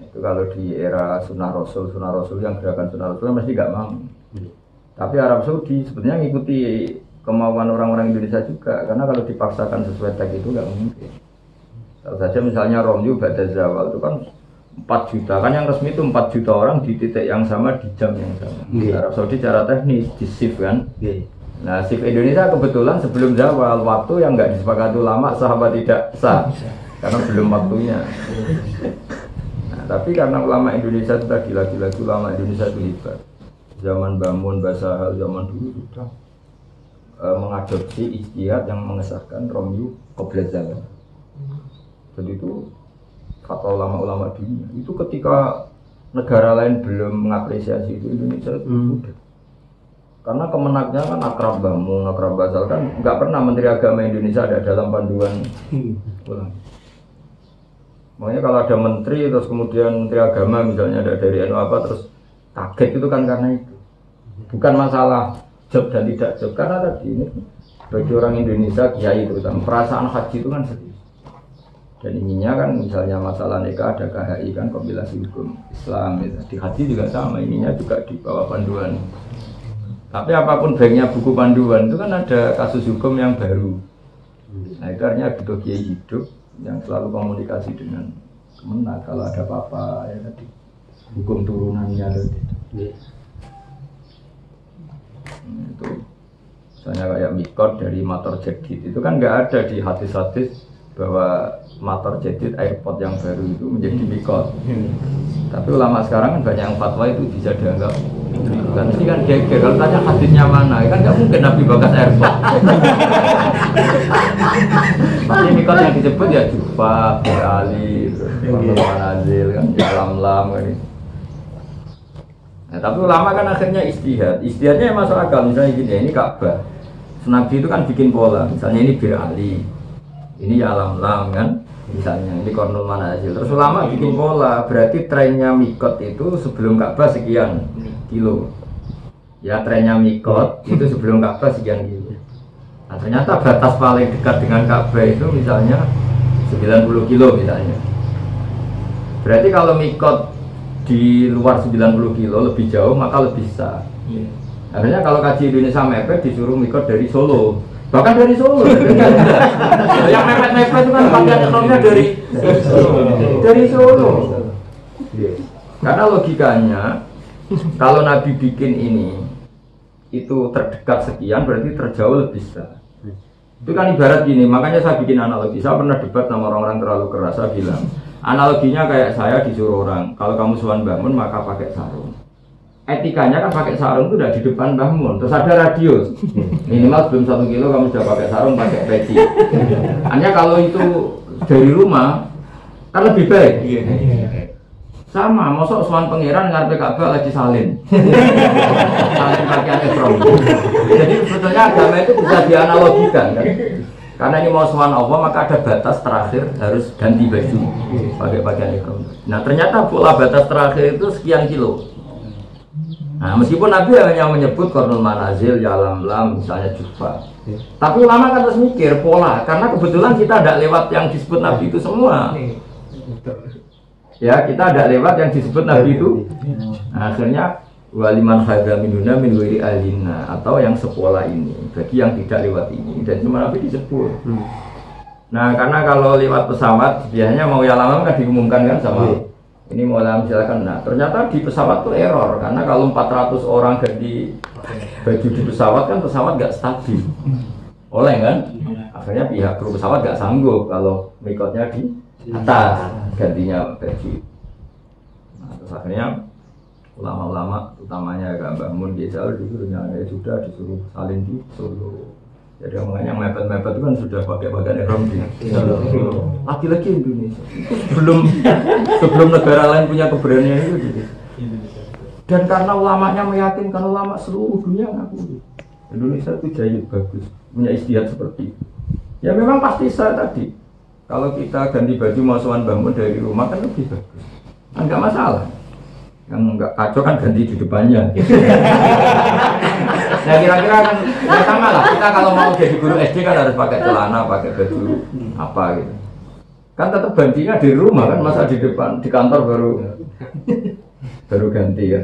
Itu kalau di era sunnah rasul yang gerakan sunnah rasul mesti nggak mau. Tapi Arab Saudi sebenarnya ngikuti kemauan orang-orang Indonesia juga, karena kalau dipaksakan sesuai teks itu nggak mungkin. Kalau saja misalnya romyu ba'da zawal itu kan 4 juta, kan yang resmi itu 4 juta orang di titik yang sama di jam yang sama. Arab Saudi secara teknis di shift kan. Nah shift Indonesia kebetulan sebelum zawal, waktu yang nggak disepakati ulama sahabat tidak sah karena belum waktunya. Tapi karena ulama Indonesia sudah gila-gila, ulama Indonesia itu hebat. Zaman Bamun, Basahal, zaman dulu sudah mengadopsi ijtihad yang mengesahkan romyu qabla zawal. Jadi itu fatwa ulama-ulama dunia. Itu ketika negara lain belum mengapresiasi itu, Indonesia itu sudah. Karena kemenangnya kan akrab bangun, akrab basal kan nggak pernah Menteri Agama Indonesia ada dalam panduan ulama. Makanya kalau ada menteri terus kemudian Menteri Agama misalnya ada dari NU apa terus kaget itu kan karena itu. Bukan masalah job dan tidak job, karena tadi ini bagi orang Indonesia kiai terutama perasaan haji itu kan serius. Dan ininya kan misalnya masalah nikah ada KHI kan kompilasi hukum Islam gitu. Di haji juga sama, ininya juga di bawah panduan. Tapi apapun baiknya buku panduan itu kan ada kasus hukum yang baru. Nah itu artinya butuh kiai hidup yang selalu komunikasi dengan Kemenak kalau ada apa-apa ya tadi hukum turunannya tadi. Itu misalnya kayak mikot dari motor jadid itu kan nggak ada di hadis-hadis bahwa motor jadid airport yang baru itu menjadi mikot. Tapi ulama sekarang kan banyak yang fatwa itu bisa dianggap kan ini kan geger kalau tanya hadisnya mana kan nggak mungkin Nabi bakas airport. Pasti mikot yang disebut ya Jufa, Ali, Manazil kan Lam kan itu. Nah, tapi ulama kan akhirnya istihadnya ya masuk akal. Misalnya gini, ini Ka'bah Nabi itu kan bikin pola, misalnya ini Bir Ali, ini ya Lam kan, misalnya ini Kornul Manazil. Terus ulama bikin pola, berarti trennya mikot itu sebelum Ka'bah sekian kilo. Ya trennya mikot itu sebelum Ka'bah sekian kilo. Nah ternyata batas paling dekat dengan Ka'bah itu misalnya 90 kilo misalnya. Berarti kalau mikot di luar 90 kilo lebih jauh maka lebih sah. Akhirnya kalau kaji Indonesia mepet disuruh mikot dari Solo, bahkan dari Solo. Yang mepet-mepet itu kan pakaian ekonominya dari Solo. Karena logikanya kalau Nabi bikin ini itu terdekat sekian berarti terjauh lebih sah. Itu kan ibarat gini, makanya saya bikin analogi. Saya pernah debat sama orang-orang terlalu keras, saya bilang analoginya kayak saya disuruh orang, kalau kamu sowan Mbah Mun maka pakai sarung. Etikanya kan pakai sarung itu udah di depan Mbah Mun, terus ada radius minimal sebelum 1 kilo kamu sudah pakai sarung, pakai peci. Hanya kalau itu dari rumah kan lebih baik. Sama, mosok sowan pangeran ngarepe Ka'bah lagi salin. Salin pakaian ihram. Jadi sebetulnya agama itu bisa dianalogikan kan. Karena ini mau sowan Allah maka ada batas terakhir harus ganti baju pakai pakaian ihram. Nah ternyata pola batas terakhir itu sekian kilo. Nah meskipun Nabi hanya menyebut Kornul Manazil, ya Lam misalnya Jufa. Tapi ulama kan terus mikir pola, karena kebetulan kita tidak lewat yang disebut Nabi itu semua. Ya kita tidak lewat yang disebut Nabi itu. Nah, akhirnya waliman hadza minuna min wiri alina, atau yang sepola ini bagi yang tidak lewat ini, dan cuma Nabi disebut. Nah karena kalau lewat pesawat biasanya mau ya lama kan diumumkan kan sama ini mau lama silakan. Nah ternyata di pesawat tuh error, karena kalau 400 orang ganti baju di pesawat kan pesawat nggak stabil, oleh kan. Akhirnya pihak kru pesawat nggak sanggup kalau mikotnya di atas gantinya baju. Nah, terus akhirnya ulama-ulama utamanya Mbah Mun Gisal disuruhnya ya sudah disuruh salin di Solo. Jadi omongannya yang mepet-mepet itu kan sudah pakai pakaian ihram di Solo. Lagi-lagi Indonesia itu sebelum negara lain punya keberanian itu gitu. Dan karena ulamanya meyakinkan, ulama seluruh dunia ngaku Indonesia itu jayid bagus, punya istihad seperti itu. Ya memang pasti saya tadi kalau kita ganti baju masukan bangun dari rumah kan lebih bagus, kan nggak masalah. Yang nggak kacau kan ganti di depannya. Nah kira-kira kan ya sama lah. Kita kalau mau jadi guru SD kan harus pakai celana, pakai baju apa gitu. Kan tetap gantinya di rumah kan, masa di depan di kantor baru ganti kan.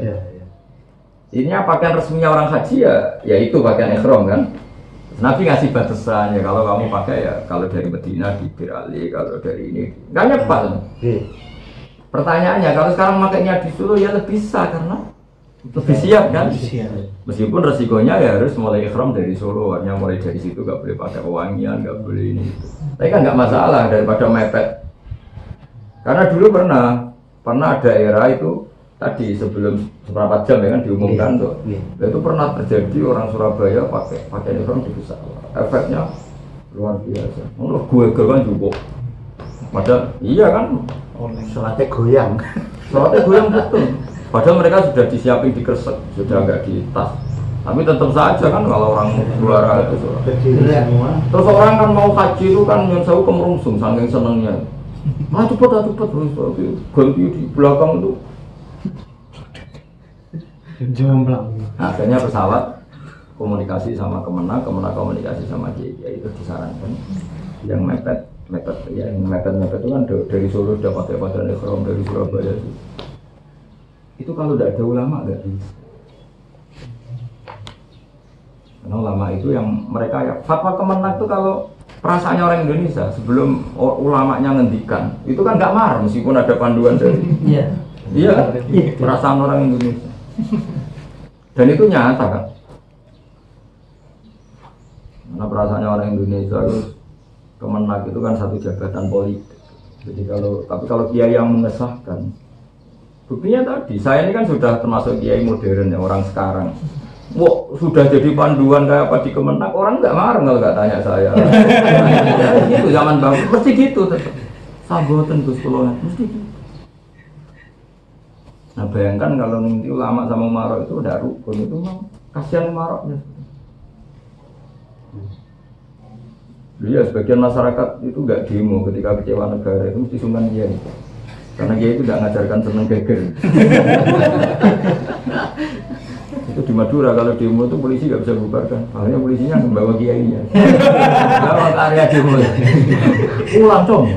Ininya pakaian resminya orang haji ya itu pakaian ihram kan. Nabi ngasih batasan ya, kalau kamu pakai ya kalau dari Medina di Bir Ali, kalau dari ini nggak nyepat. Pertanyaannya kalau sekarang makainya di Solo ya lebih sah karena lebih siap kan. Meskipun resikonya ya harus mulai ihram dari Solo, artinya mulai dari situ nggak boleh pakai pewangian, nggak boleh ini. Tapi kan nggak masalah daripada mepet. Karena dulu pernah ada era itu. Tadi sebelum seberapa jam ya kan diumumkan tuh, itu pernah terjadi orang Surabaya pakai ihram di pesawat, efeknya luar biasa. Menurut gue kan cukup Padahal iya kan, Sholatnya goyang. sholatnya goyang betul. Padahal mereka sudah disiapin di kresek, sudah enggak di tas. Tapi tetap saja kan kalau orang juara itu sholat. Berdiri semua. Terus orang kan mau haji itu kan yang saya kemerungsung saking senengnya. Cepet ganti di belakang itu. Jomplang. Akhirnya pesawat komunikasi sama Kemenang komunikasi sama Kiai itu disarankan yang mepet itu kan dari Solo sudah pakai pakaian ihram dari Surabaya itu kalau tidak ada ulama nggak bisa. Karena ulama itu yang mereka ya fatwa Kemenang itu kalau perasaannya orang Indonesia sebelum ulamanya ngendikan itu kan nggak marah meskipun ada panduan dari iya perasaan orang Indonesia dan itu nyata kan. Karena perasaannya orang Indonesia itu Kemenang itu kan satu jabatan politik. Jadi kalau kiai yang mengesahkan, buktinya tadi saya ini kan sudah termasuk kiai modern ya orang sekarang. Wah sudah jadi panduan kayak apa di Kemenang orang nggak marah kalau nggak tanya saya. Itu zaman bang mesti gitu tetap. Saboten Gus Kulo mesti gitu. Nah bayangkan kalau nanti ulama sama Umarok itu udah rukun itu memang kasihan Umaroknya. Iya, sebagian masyarakat itu nggak demo ketika kecewa negara itu mesti sungkan dia karena dia itu nggak ngajarkan seneng geger. Itu di Madura kalau demo itu polisi nggak bisa bubarkan, makanya polisinya membawa kiainya. Bawa ke area demo. Ulang dong.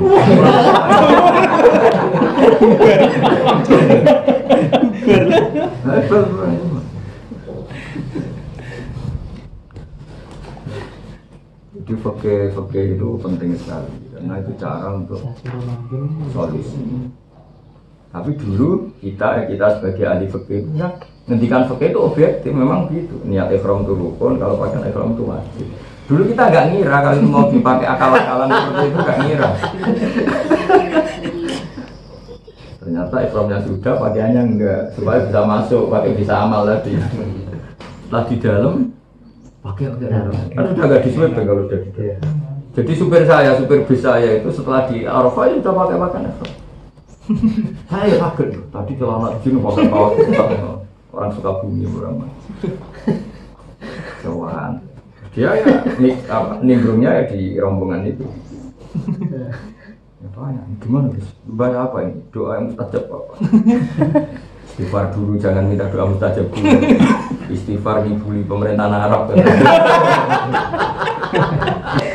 Jadi fakih itu penting sekali karena itu cara untuk solusi. Tapi dulu kita sebagai ahli fakih ya, ngendikan fakih itu objektif memang gitu. Niat ihram itu rukun, kalau pakai ihram itu wajib. Dulu kita nggak ngira kalau mau dipakai akal-akalan seperti itu nggak ngira. Ternyata ihramnya sudah, pakaiannya enggak supaya bisa masuk, pakai bisa amal tadi. Setelah di dalam pakai kan sudah nggak diswep kalau udah gitu. Jadi supir bis saya itu setelah di Arafah ya sudah pakai pakaian ihram. Saya kaget tadi celana jin pakai kaos orang suka bumi orang Jawan. Dia ya nimbrungnya ya di rombongan itu. Ya tanya gimana Gus? Bayar apa ini? Doa yang mustajab apa? Istighfar dulu, jangan minta doa mustajab dulu. Istighfar dibully pemerintahan Arab.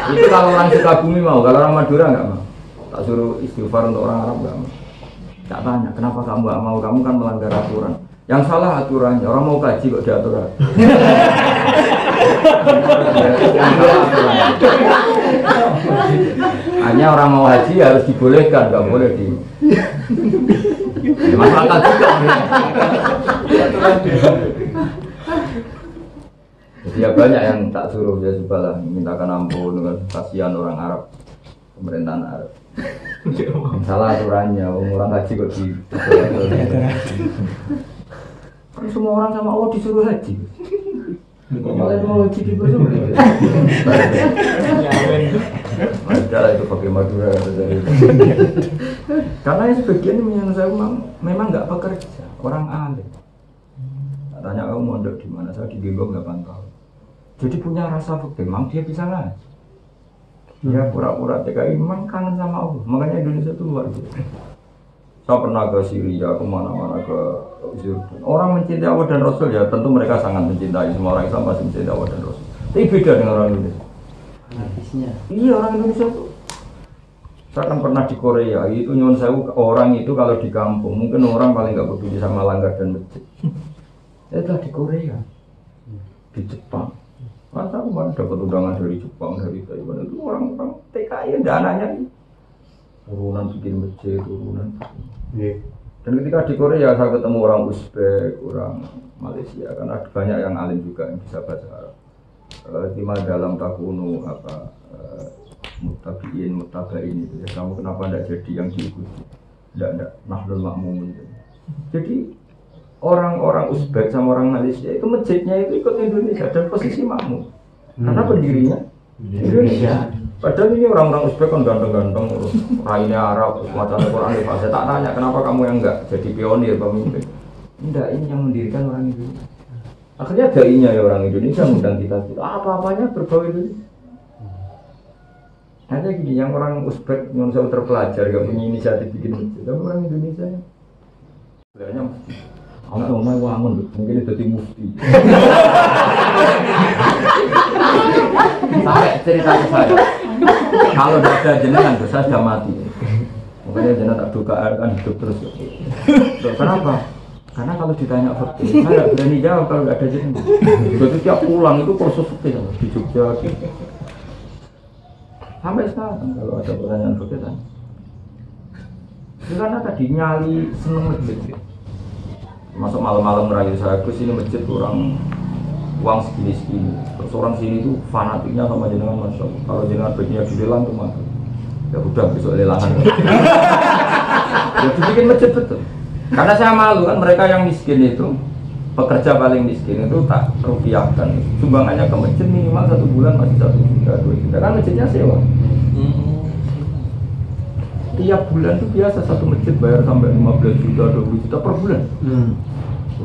Itu kalau orang Sukabumi mau, kalau orang Madura nggak mau. Tak suruh istighfar untuk orang Arab nggak mau. Tak tanya, kenapa kamu nggak mau? Kamu kan melanggar aturan. Yang salah aturannya, orang mau kaji kok diatur. Hanya orang mau haji harus dibolehkan, nggak boleh di. Masyarakat juga. Jadi ya banyak yang tak suruh ya sudah mintakan ampun dengan kasihan orang Arab, pemerintahan Arab. Salah aturannya, orang haji kok di. Kan semua orang sama Allah disuruh haji. Malah mau haji di mana? Ada itu pakai Madura karena sebagian yang saya memang nggak bekerja, orang alim. Tanya kamu mondok di mana? Saya di Gembong 8 tahun. Jadi punya rasa fakir, memang dia bisa ngaji. Dia pura-pura TKI memang kangen sama Allah. Makanya Indonesia itu luar biasa. Saya pernah ke Syria, kemana-mana ke Jordan. Orang mencintai Allah dan Rasul ya tentu mereka sangat mencintai. Semua orang Islam pasti mencintai Allah dan Rasul. Tapi beda dengan orang Indonesia. Iya orang Indonesia itu. Saya kan pernah di Korea, itu nyuwun sewu orang itu kalau di kampung mungkin orang paling nggak peduli sama langgar dan masjid. Itu di Korea, di Jepang. Masa kemarin dapat undangan dari Jepang, dari Taiwan itu orang-orang TKI dananya turunan bikin masjid, turunan. Dan ketika di Korea saya ketemu orang Uzbek, orang Malaysia, karena banyak yang alim juga yang bisa bahasa Arab. Lima dalam takunu apa mutabain itu ya, kamu kenapa tidak jadi yang diikuti? Tidak, nahdul makmumin. Jadi orang-orang Uzbek sama orang Malaysia itu masjidnya itu ikut Indonesia dan posisi makmum karena pendirinya Indonesia. Padahal ini orang-orang Uzbek kan ganteng-ganteng, rainnya Arab, macam Quran. Saya tak tanya kenapa kamu yang enggak jadi pionir pemimpin. Enggak, ini yang mendirikan orang Indonesia. Akhirnya dai-nya ya orang Indonesia ngundang kita. Apa-apanya berbau Indonesia. Hanya gini, yang orang Uzbek yang saya terpelajar, gak punya inisiatif bikin masjid. Tapi orang Indonesia ya, sebenarnya kamu mau wangun, mungkin itu jadi mufti. Sampai cerita ke saya, kalau tidak ada jenengan, saya sudah mati. Makanya jenengan tak duga kan hidup terus. Kenapa? Karena kalau ditanya fakir, saya tidak berani jawab kalau tidak ada jenengan. Jadi tiap pulang itu proses fakir di Jogja. Sampai sekarang kalau ada pertanyaan fakir tanya. Karena tadi nyali seneng masjid. Masuk malam-malam merayu saya ke sini masjid orang uang segini-segini. Terus orang sini itu fanatiknya sama jenengan Masya Allah. Kalau jenengan baginya dilelang tuh mati. Ya udah besok lelangan. Ya dibikin masjid betul. Karena saya malu kan mereka yang miskin itu, pekerja paling miskin itu tak rupiahkan. Sumbangannya ke masjid minimal 1 bulan masih 1 juta, 2 juta. Kan masjidnya sewa. Tiap bulan itu biasa satu masjid bayar sampai 15 juta, 20 juta per bulan.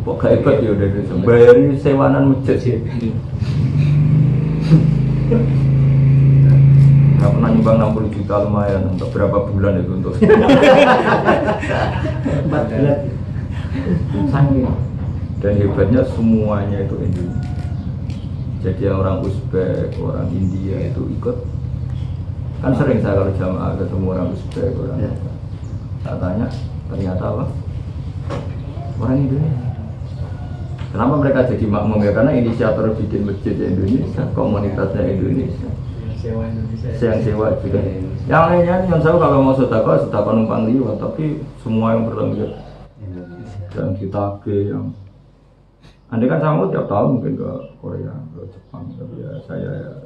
Kok gak hebat ya udah bisa bayarin sewanan masjid. Gak pernah nyumbang 60 juta lumayan untuk berapa bulan itu untuk 4 bulan. Sangat. Dan hebatnya semuanya itu Indonesia. Jadi orang Uzbek, orang India itu ikut. Kan sering saya kalau jamaah ketemu orang Uzbek, orang saya tanya, ternyata apa? Orang Indonesia. Kenapa mereka jadi makmum ya? Karena inisiator bikin masjid Indonesia, komunitasnya Indonesia. Sewa Indonesia. Yang sewa juga. Yang lainnya yang saya kalau mau sedekah numpang liwat, tapi semua yang bertanggung jawab. Dan kita yang andai kan saya mau tiap tahun mungkin ke Korea, ke Jepang, tapi ya saya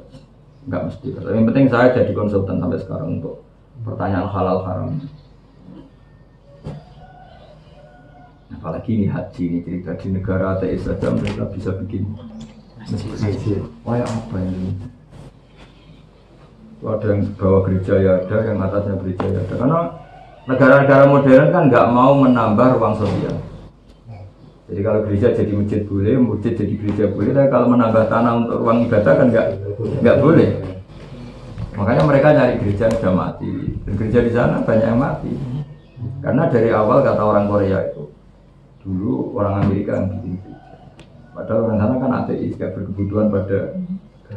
nggak mesti. Yang penting saya jadi konsultan sampai sekarang untuk pertanyaan halal haram. Apalagi ini haji ini cerita di negara ateis saja mereka bisa bikin masjid. Wah apa ini? Ada yang di bawah gereja ya ada, yang atasnya gereja ya ada. Karena negara-negara modern kan nggak mau menambah ruang sosial. Jadi kalau gereja jadi masjid boleh, masjid jadi gereja boleh. Tapi kalau menambah tanah untuk ruang ibadah kan nggak boleh. Makanya mereka nyari gereja yang sudah mati. Dan gereja di sana banyak yang mati. Karena dari awal kata orang Korea itu, dulu orang Amerika yang bikin gereja. Padahal orang sana kan ateis, nggak berkebutuhan pada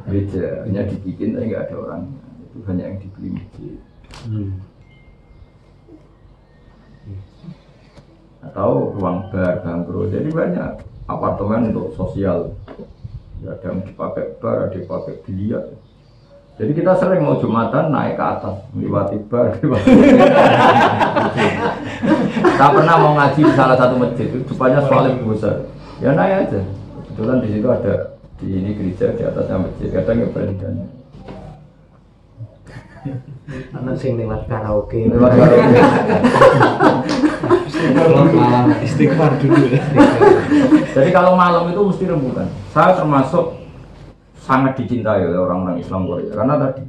gereja, hanya dibikin tapi nggak ada orang. Itu banyak yang dibeli masjid. Atau ruang bar, bangkrut, jadi banyak apartemen untuk sosial. Ya, ada yang dipakai bar, ada yang dipakai biliar. Jadi kita sering mau Jumatan naik ke atas, melewati bar. Kita pernah mau ngaji di salah satu masjid, itu depannya paling besar. Ya naik aja. Kebetulan di situ ada di ini gereja, di atasnya masjid. Kadang ya berandaannya. Anak sing lewat karaoke. Lewat karaoke. Malam istighfar dulu. Jadi kalau malam itu mesti rembukan. Saya termasuk sangat dicintai oleh orang-orang Islam Korea karena tadi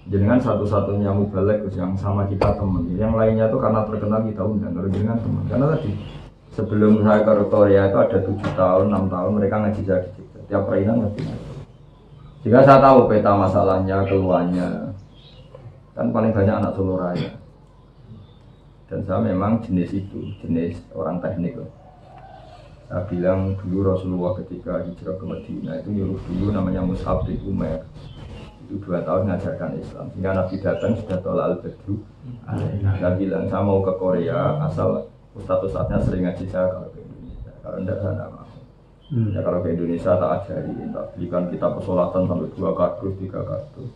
jenengan satu-satunya mubalek yang sama kita teman. Yang lainnya itu karena terkenal kita undang, kalau jenengan teman. Karena tadi sebelum saya ke Korea itu ada 7 tahun, 6 tahun mereka ngaji saya di situ. Tiap perainan ngaji. Jika saya tahu peta masalahnya, keluarnya, kan paling banyak anak Solo Raya. Dan saya memang jenis itu, jenis orang teknik loh. Saya bilang dulu Rasulullah ketika hijrah ke Madinah itu nyuruh dulu namanya Mus'ab bin Umair. Itu 2 tahun ngajarkan Islam. Sehingga Nabi datang sudah tolak al-Badru. Saya bilang saya mau ke Korea asal ustadz-ustadznya sering ngaji saya kalau ke Indonesia. Kalau enggak saya enggak mau. Ya kalau ke Indonesia tak ajarin, tak belikan kitab pesolatan sampai 2 kardus, 3 kardus.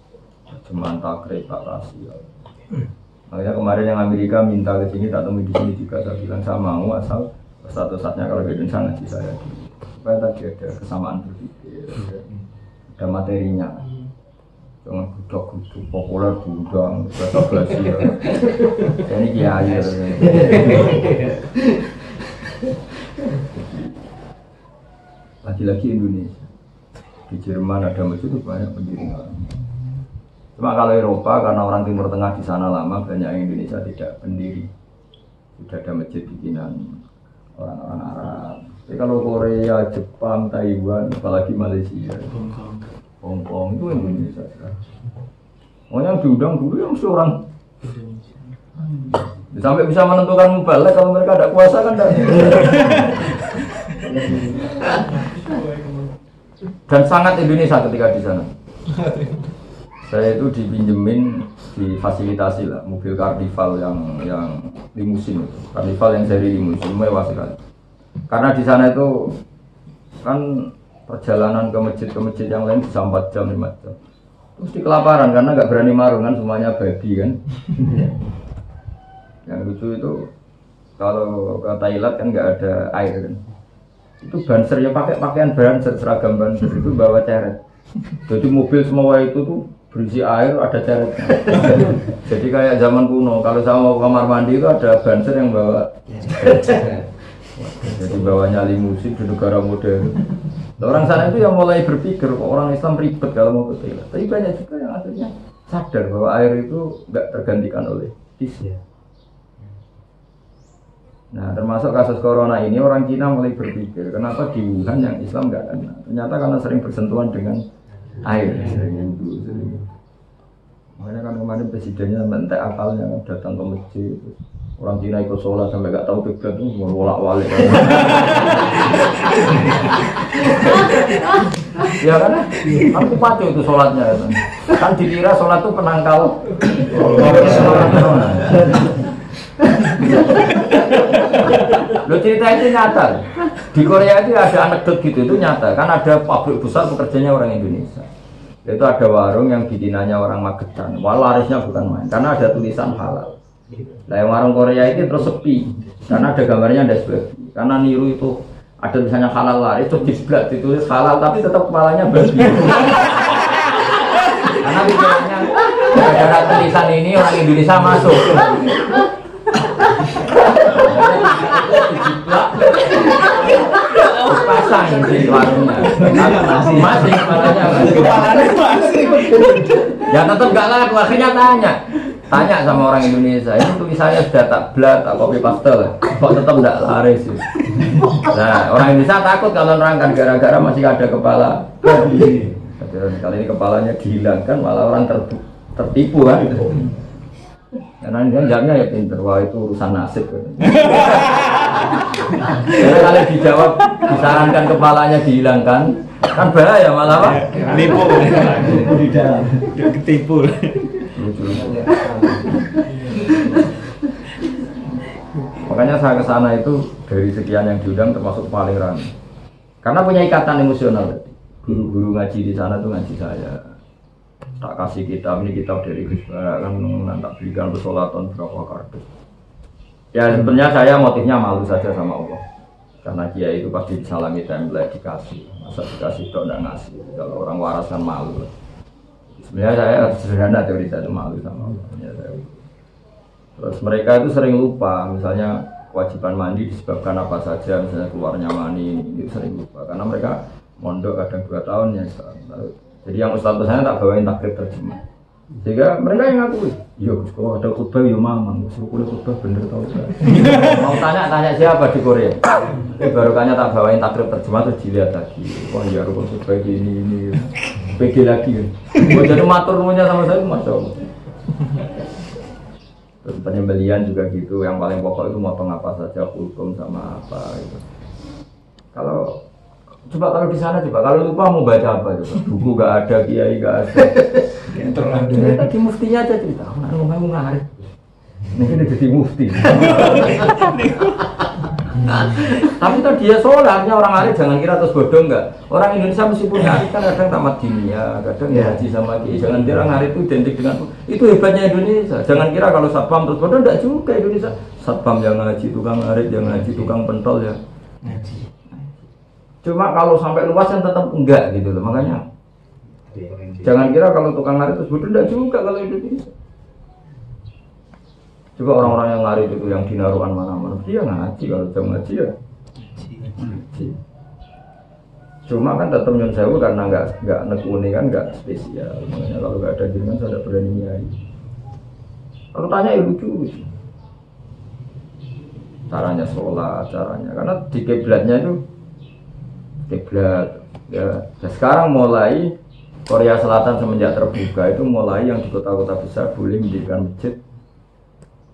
Cuman takrib, tak rahasia. Makanya kemarin yang Amerika minta ke sini, tak temui di sini juga. Saya bilang saya mau asal satu-satunya kalau ke Indonesia ngaji saya dulu. Supaya tadi ada kesamaan berpikir, ada materinya. Jangan gudak-guduk populer diundang, bahasa basi. Ini kiai. Lagi-lagi Indonesia. Di Jerman ada masjid itu banyak pengiringan. Cuma kalau Eropa karena orang Timur Tengah di sana lama banyak yang Indonesia tidak pendiri. Sudah ada masjid bikinan orang-orang Arab. Tapi kalau Korea, Jepang, Taiwan, apalagi Malaysia, Hong Kong itu Indonesia. Oh yang diundang dulu yang seorang sampai bisa menentukan mubalek kalau mereka ada kuasa kan tidak. Dan sangat Indonesia ketika di sana. Saya itu dipinjemin, difasilitasi lah mobil karnival yang limusin itu. Karnival yang seri limusin mewah sekali. Karena di sana itu kan perjalanan ke masjid yang lain bisa 4 jam 5 jam. Terus di kelaparan karena nggak berani marung kan semuanya babi kan. Yang lucu itu kalau ke Thailand kan nggak ada air kan. Itu banser ya pakai pakaian banser seragam banser itu bawa ceret. Jadi mobil semua itu tuh berisi air ada ceretnya. Jadi kayak zaman kuno kalau saya mau kamar mandi itu ada banser yang bawa ceret. Jadi bawanya limusin di negara modern. Orang sana itu yang mulai berpikir kok orang Islam ribet kalau mau ke Thailand. Tapi banyak juga yang akhirnya sadar bahwa air itu nggak tergantikan oleh tisu. Nah termasuk kasus corona ini orang Cina mulai berpikir kenapa di Wuhan yang Islam nggak kena. Ternyata karena sering bersentuhan dengan air. Makanya kan kemarin presidennya mentek akalnya datang ke masjid. Orang Cina ikut sholat sampai nggak tahu kiblat itu bolak-balik. Ya kan? Kan kupacu itu sholatnya kan dikira sholat itu penangkal. Lo cerita itu nyata. Di Korea itu ada anekdot gitu itu nyata. Kan ada pabrik besar pekerjanya orang Indonesia. Itu ada warung yang bikinannya orang Magetan. Wah larisnya bukan main karena ada tulisan halal. Nah yang warung Korea itu terus sepi karena ada gambarnya ada babi. Karena niru itu ada tulisannya halal laris terus di sebelah ditulis halal tapi tetap kepalanya babi. Karena pikirannya gara-gara tulisan ini orang Indonesia masuk. Pasang di warungnya masing kepalanya masing. Ya tetap gak laku akhirnya tanya sama orang Indonesia ini tulisannya sudah tak blat tak copy paste kok tetap tidak laris. Nah orang Indonesia takut kalau nerangkan gara-gara masih ada kepala. Kali ini kepalanya dihilangkan malah orang tertipu kan. Karena dia jawabnya ya pinter, wah itu urusan nasib. Karena kalau dijawab disarankan kepalanya dihilangkan kan bahaya malah apa? Nipu. Tidak ketipu. Makanya saya ke sana itu dari sekian yang diundang termasuk paling ramai. Karena punya ikatan emosional. Guru-guru ngaji di sana tuh ngaji saya. Tak kasih kitab, ini kitab dari Gus Bara kan tak berikan bersolatan berapa kardus. Ya sebenarnya saya motifnya malu saja sama Allah. Karena kiai itu pasti disalami template dikasih. Masa dikasih kok enggak ngasih. Kalau orang waras kan malu. Sebenarnya saya sederhana teori saya itu malu sama Allah. Ya, terus mereka itu sering lupa, misalnya kewajiban mandi disebabkan apa saja, misalnya keluarnya mani itu sering lupa. Karena mereka mondok kadang 2 tahun ya. Jadi yang ustadz saya tak bawain takrib terjemah. Sehingga mereka yang ngakui, yo kalau ada khutbah yo mamang, suruh kuliah khutbah bener tau saya. Mau tanya siapa di Korea? Barukannya tak bawain takrib terjemah terus dilihat lagi. Wah ya rukun khutbah ini PD lagi kan. Jadi matur nuwunnya sama saya masya Allah. Terus penyembelian juga gitu, yang paling pokok itu motong apa saja, hukum sama apa gitu. Kalau di sana kalau lupa mau baca apa coba? Buku gak ada, kiai gak ada. Tadi muftinya aja cerita, kamu ngarit. Ini jadi mufti. Tapi tuh dia sholatnya orang arit jangan kira terus bodoh enggak. Orang Indonesia meskipun ngarit kan kadang tamat dinia, kadang haji sama kiai. Jangan kira ngarit itu identik dengan itu hebatnya Indonesia. Jangan kira kalau satpam terus bodoh enggak juga Indonesia. Satpam yang ngaji, tukang ngarit yang ngaji, tukang pentol ya ngaji. Cuma kalau sampai luas kan tetap enggak gitu loh. Makanya jangan kira kalau tukang ngarit terus bodoh enggak juga kalau Indonesia. Coba orang-orang yang ngarit itu yang di naruhan mana-mana dia ngaji, kalau jam ngaji ya ngaji. Cuma kan tetap nyun sewu karena nggak nekuni kan nggak spesial. Makanya kalau nggak ada jenengan saya tidak berani nyai. Kalau tanya ya lucu. Caranya sholat, caranya karena di kiblatnya itu kiblat ya. Nah, sekarang mulai Korea Selatan semenjak terbuka itu mulai yang di kota-kota besar boleh mendirikan masjid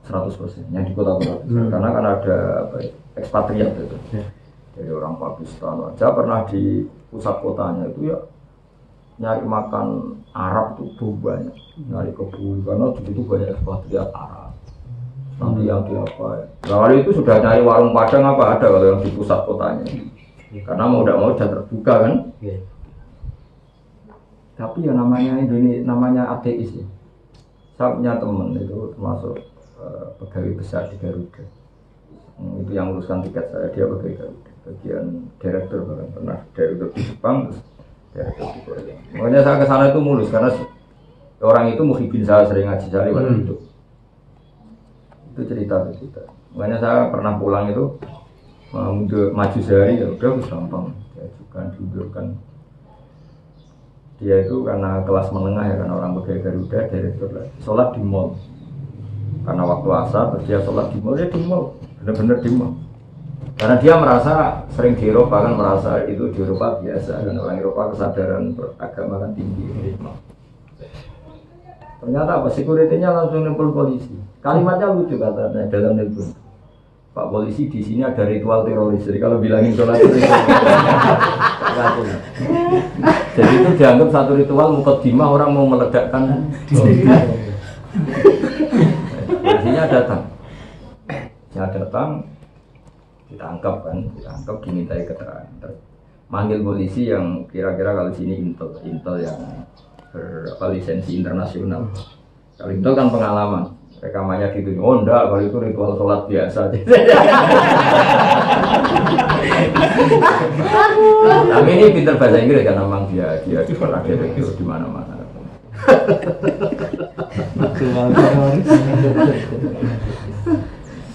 100% yang di kota-kota besar karena kan ada ekspatriat itu dari orang Pakistan aja pernah di pusat kotanya itu ya nyari makan Arab tuh banyak nyari kebun karena di situ banyak ekspatriat Arab nanti yang di apa ya lalu itu sudah nyari warung Padang apa ada kalau yang di pusat kotanya karena mau tidak mau sudah terbuka kan tapi ya namanya Indonesia namanya ateis ya. Saya punya teman itu termasuk pegawai besar di Garuda itu yang uruskan tiket saya dia pegawai Garuda bagian direktur bahkan pernah direktur di Jepang terus direktur di Korea makanya saya ke sana itu mulus karena orang itu muhibin saya sering ngaji saya waktu itu cerita makanya saya pernah pulang itu maju sehari ya udah gampang diajukan diundurkan dia itu karena kelas menengah ya karena orang pegawai Garuda direktur lah sholat di mall karena waktu asar terus dia sholat di mall ya di mall benar-benar di mall karena dia merasa sering di Eropa kan merasa itu di Eropa biasa dan orang Eropa kesadaran beragama kan tinggi ternyata apa security-nya langsung nempel polisi kalimatnya lucu katanya dalam nelpon Pak polisi di sini ada ritual teroris jadi kalau bilangin sholat itu jadi itu dianggap satu ritual mukaddimah orang mau meledakkan polisinya datang ditangkap dimintai keterangan manggil polisi yang kira-kira kalau sini intel yang lisensi internasional kalau itu kan pengalaman rekamannya gitu oh enggak kalau itu ritual sholat biasa tapi ini pinter bahasa Inggris kan memang dia pernah direktur di mana-mana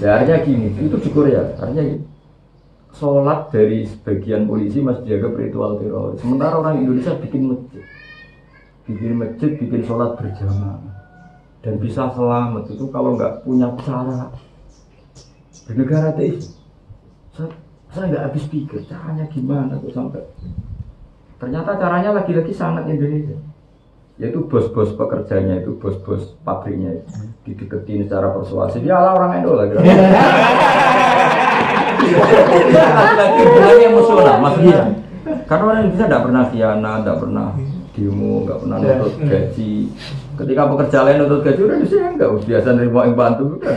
ya artinya gini itu di Korea artinya gini sholat dari sebagian polisi masih dianggap ritual teroris sementara orang Indonesia bikin masjid bikin sholat berjamaah dan bisa selamat itu kalau nggak punya cara di negara ateis saya nggak habis pikir caranya gimana tuh sampai ternyata caranya lagi-lagi sangat Indonesia yaitu bos-bos pekerjanya itu bos-bos pabriknya itu dideketin secara persuasif ya ala orang Indo lah lagi-lagi hubungannya emosional maksudnya karena orang Indonesia tidak pernah khianat, tidak pernah demo, nggak pernah nuntut gaji ketika pekerja lain nuntut gaji udah disini enggak biasa nerima yang bantu kan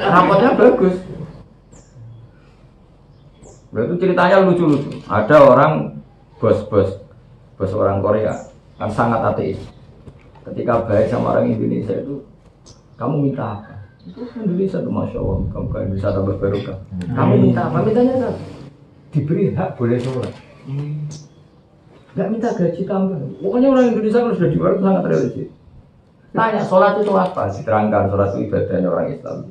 rapotnya bagus itu ceritanya lucu-lucu ada orang bos orang Korea kan sangat ateis ketika baik sama orang Indonesia itu kamu minta apa itu Indonesia tuh Masya Allah kamu ke Indonesia tambah barokah kamu minta apa mintanya apa diberi hak boleh sholat nggak minta gaji tambah pokoknya orang Indonesia kalau sudah di luar itu sangat religius tanya sholat itu apa diterangkan sholat itu ibadahnya orang Islam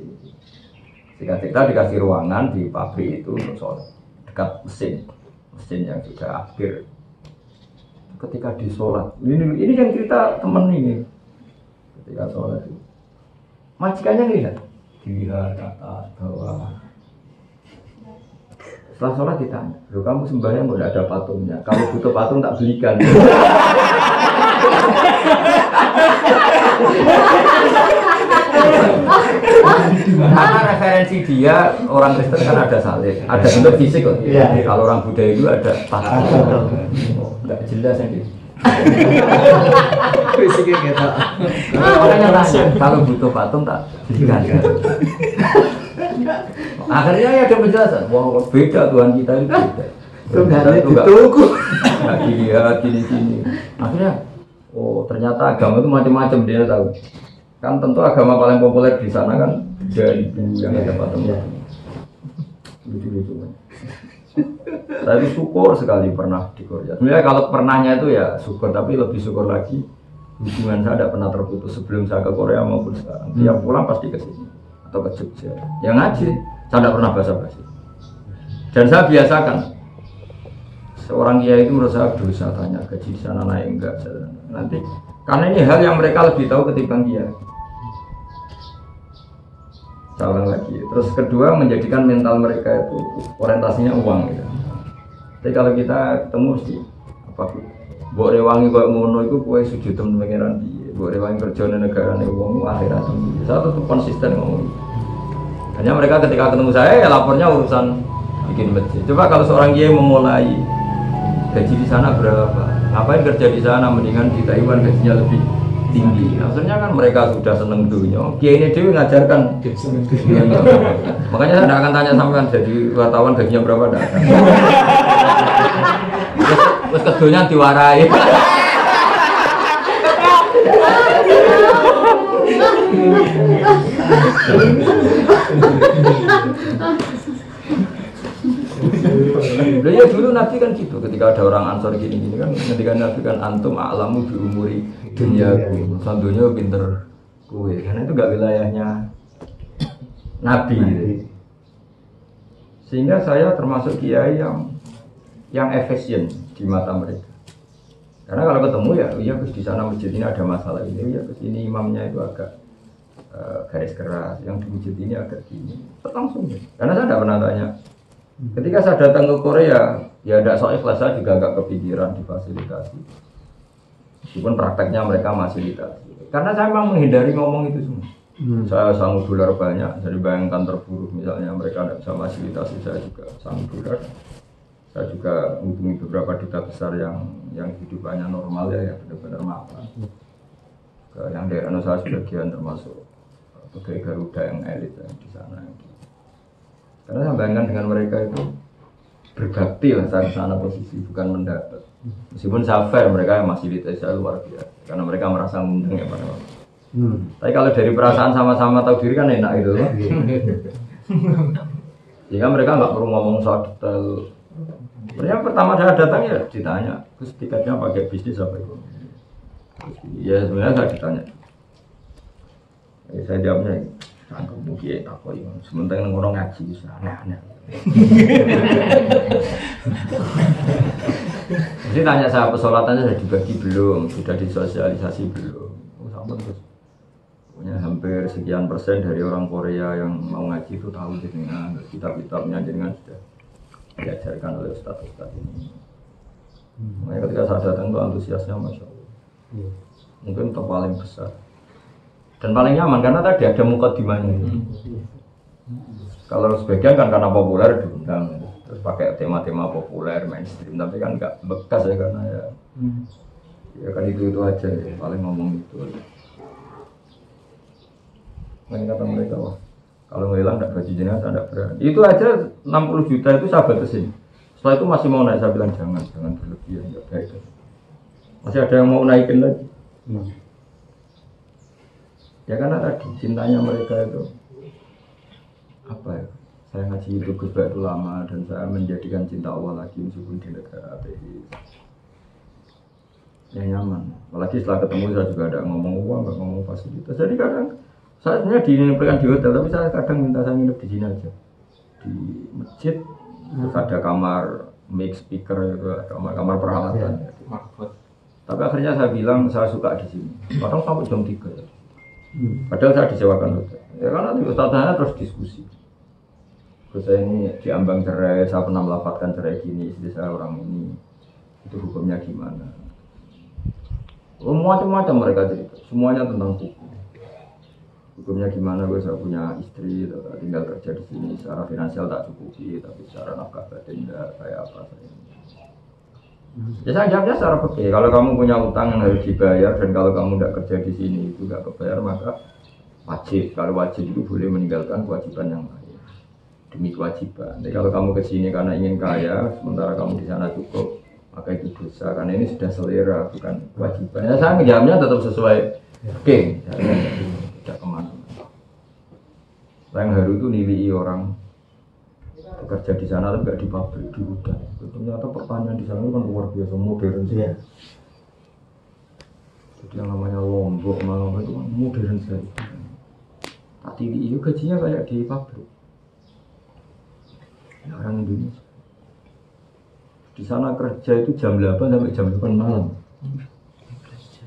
jika kita dikasih ruangan di pabrik itu untuk sholat dekat mesin yang sudah akhir ketika di sholat ini yang cerita temen ini ketika sholat itu majikannya dilihat ke atas bawah setelah sholat ditanya loh kamu sembahyang mau ada patungnya kalau butuh patung tak belikan karena referensi dia orang Kristen kan ada salib ada bentuk fisik kok kalau orang Buddha itu ada patung nggak jelas yang fisiknya gitu makanya tanya kalau butuh patung tak belikan akhirnya ya ada penjelasan wah beda Tuhan kita itu beda Tuhan itu ditunggu nggak dilihat gini akhirnya oh ternyata agama itu macam-macam dia tahu kan tentu agama paling populer di sana kan dari yang ada patungnya lucu-lucu saya syukur sekali pernah di Korea sebenarnya kalau pernahnya itu ya syukur tapi lebih syukur lagi hubungan saya tidak pernah terputus sebelum saya ke Korea maupun sekarang tiap pulang pasti ke sini atau ke Jogja yang ngaji saya tidak pernah basa-basi dan saya biasakan seorang kiai itu menurut saya dosa tanya gaji di sana naik enggak nanti karena ini hal yang mereka lebih tahu ketimbang kiai. Salah lagi. Terus kedua menjadikan mental mereka itu orientasinya uang gitu. Tapi kalau kita ketemu sih apa mbok rewangi koyo ngono iku kowe sujud temen pangeran piye? Mbok rewangi kerjane negarane wong akhirat. Saya tetap konsisten ngomong. Hanya mereka ketika ketemu saya ya lapornya urusan bikin masjid. Coba kalau seorang kiai memulai gaji di sana berapa? Ngapain kerja di sana? Mendingan di Taiwan gajinya lebih tinggi. Maksudnya kan mereka sudah seneng dunia. Kiai ini dewi ngajarkan. Makanya saya tidak akan tanya sampean jadi wartawan gajinya berapa dah. Terus keduanya diwarai. Ya dulu Nabi kan gitu ketika ada orang Ansor gini-gini kan ketika Nabi kan antum a'lamu bi umuri dunyaku sandunya pinter kue karena itu gak wilayahnya Nabi gitu. Sehingga saya termasuk kiai yang efisien di mata mereka karena kalau ketemu ya iya di sana masjid ini ada masalah ini ya kesini imamnya itu agak garis keras yang di masjid ini agak gini langsung ya. Karena saya tidak pernah tanya. Ketika saya datang ke Korea, ya tidak sok ikhlas, saya juga agak kepikiran difasilitasi. Meskipun prakteknya mereka fasilitasi. Karena saya memang menghindari ngomong itu semua. Saya sanggup dolar banyak, jadi bayangkan terburuk misalnya mereka tidak bisa fasilitasi, saya juga sanggup dolar. Saya juga menghubungi beberapa duta besar yang hidupannya normal ya benar-benar mapan. Yang daerah saya sebagian termasuk pegawai Garuda yang elit di sana. Karena saya bayangkan dengan mereka itu berbakti lah saya sana posisi bukan mendapat. Meskipun saya fair mereka yang fasilitas saya luar biasa karena mereka merasa untung ya Pak. Tapi kalau dari perasaan sama-sama tahu diri kan enak itu loh. Jika mereka nggak perlu ngomong soal detail. Yang pertama saya datang ya ditanya, terus tiketnya pakai bisnis apa itu? Ya sebenarnya saya ditanya. Saya jawabnya tanggung mungkin apa ya? Sementara orang ngaji aneh-aneh. Jadi tanya saya pesolatannya sudah dibagi belum, sudah disosialisasi belum? Sama terus. Punya hampir sekian persen dari orang Korea yang mau ngaji itu tahu dengan kitab-kitabnya dengan sudah diajarkan oleh ustaz-ustaz ini. Makanya ketika saya datang itu antusiasnya masya Allah. Mungkin itu paling besar. Dan paling nyaman karena tadi ada mukadimahnya. Kalau sebagian kan karena populer diundang, terus pakai tema-tema populer mainstream, tapi kan nggak bekas ya karena ya kan itu aja ya, paling ngomong itu. Mungkin kata mereka wah kalau ngilang nggak gaji jenazah tidak berani. Itu aja 60 juta itu saya batasin. Setelah itu masih mau naik saya bilang jangan berlebihan nggak baik. Masih ada yang mau naikin lagi. Ya karena tadi cintanya mereka itu apa ya? Saya ngaji itu Gus Baik itu lama dan saya menjadikan cinta Allah lagi meskipun di negara ateis. Ya nyaman. Apalagi setelah ketemu saya juga ada ngomong uang, nggak ngomong fasilitas. Jadi kadang saya sebenarnya dinempelkan di hotel, tapi saya kadang minta saya nginep di sini aja di masjid. Terus ada kamar mic speaker, kamar peralatan. Tapi akhirnya saya bilang saya suka di sini. Kadang sampai jam 3 ya. Padahal saya disewakan hotel. Ya karena ustadznya terus diskusi. Terus saya ini diambang cerai, saya pernah melafatkan cerai gini, istri saya orang ini. Itu hukumnya gimana? Macam-macam mereka cerita, semuanya tentang hukum. Hukumnya gimana? Gue saya punya istri, tinggal kerja di sini. Secara finansial tak cukupi, tapi secara nafkah batin enggak kayak apa saya. Ya saya jawabnya secara fikih. Kalau kamu punya utang yang harus dibayar dan kalau kamu tidak kerja di sini itu nggak kebayar maka wajib. Kalau wajib itu boleh meninggalkan kewajiban yang lain demi kewajiban. Jadi kalau kamu ke sini karena ingin kaya, sementara kamu di sana cukup, maka itu dosa. Karena ini sudah selera bukan kewajiban. Ya saya menjawabnya tetap sesuai fikih. Tidak kemana-mana. Yang haru itu nilai orang bekerja di sana tapi nggak di pabrik, di hutan. Ternyata pertanian di sana kan luar biasa modern sih. Yeah. Jadi yang namanya lombok, malam itu kan modern sekali. Tapi itu gajinya kayak di pabrik. Ya, orang Indonesia. di sana kerja itu jam 8 sampai jam 8 malam.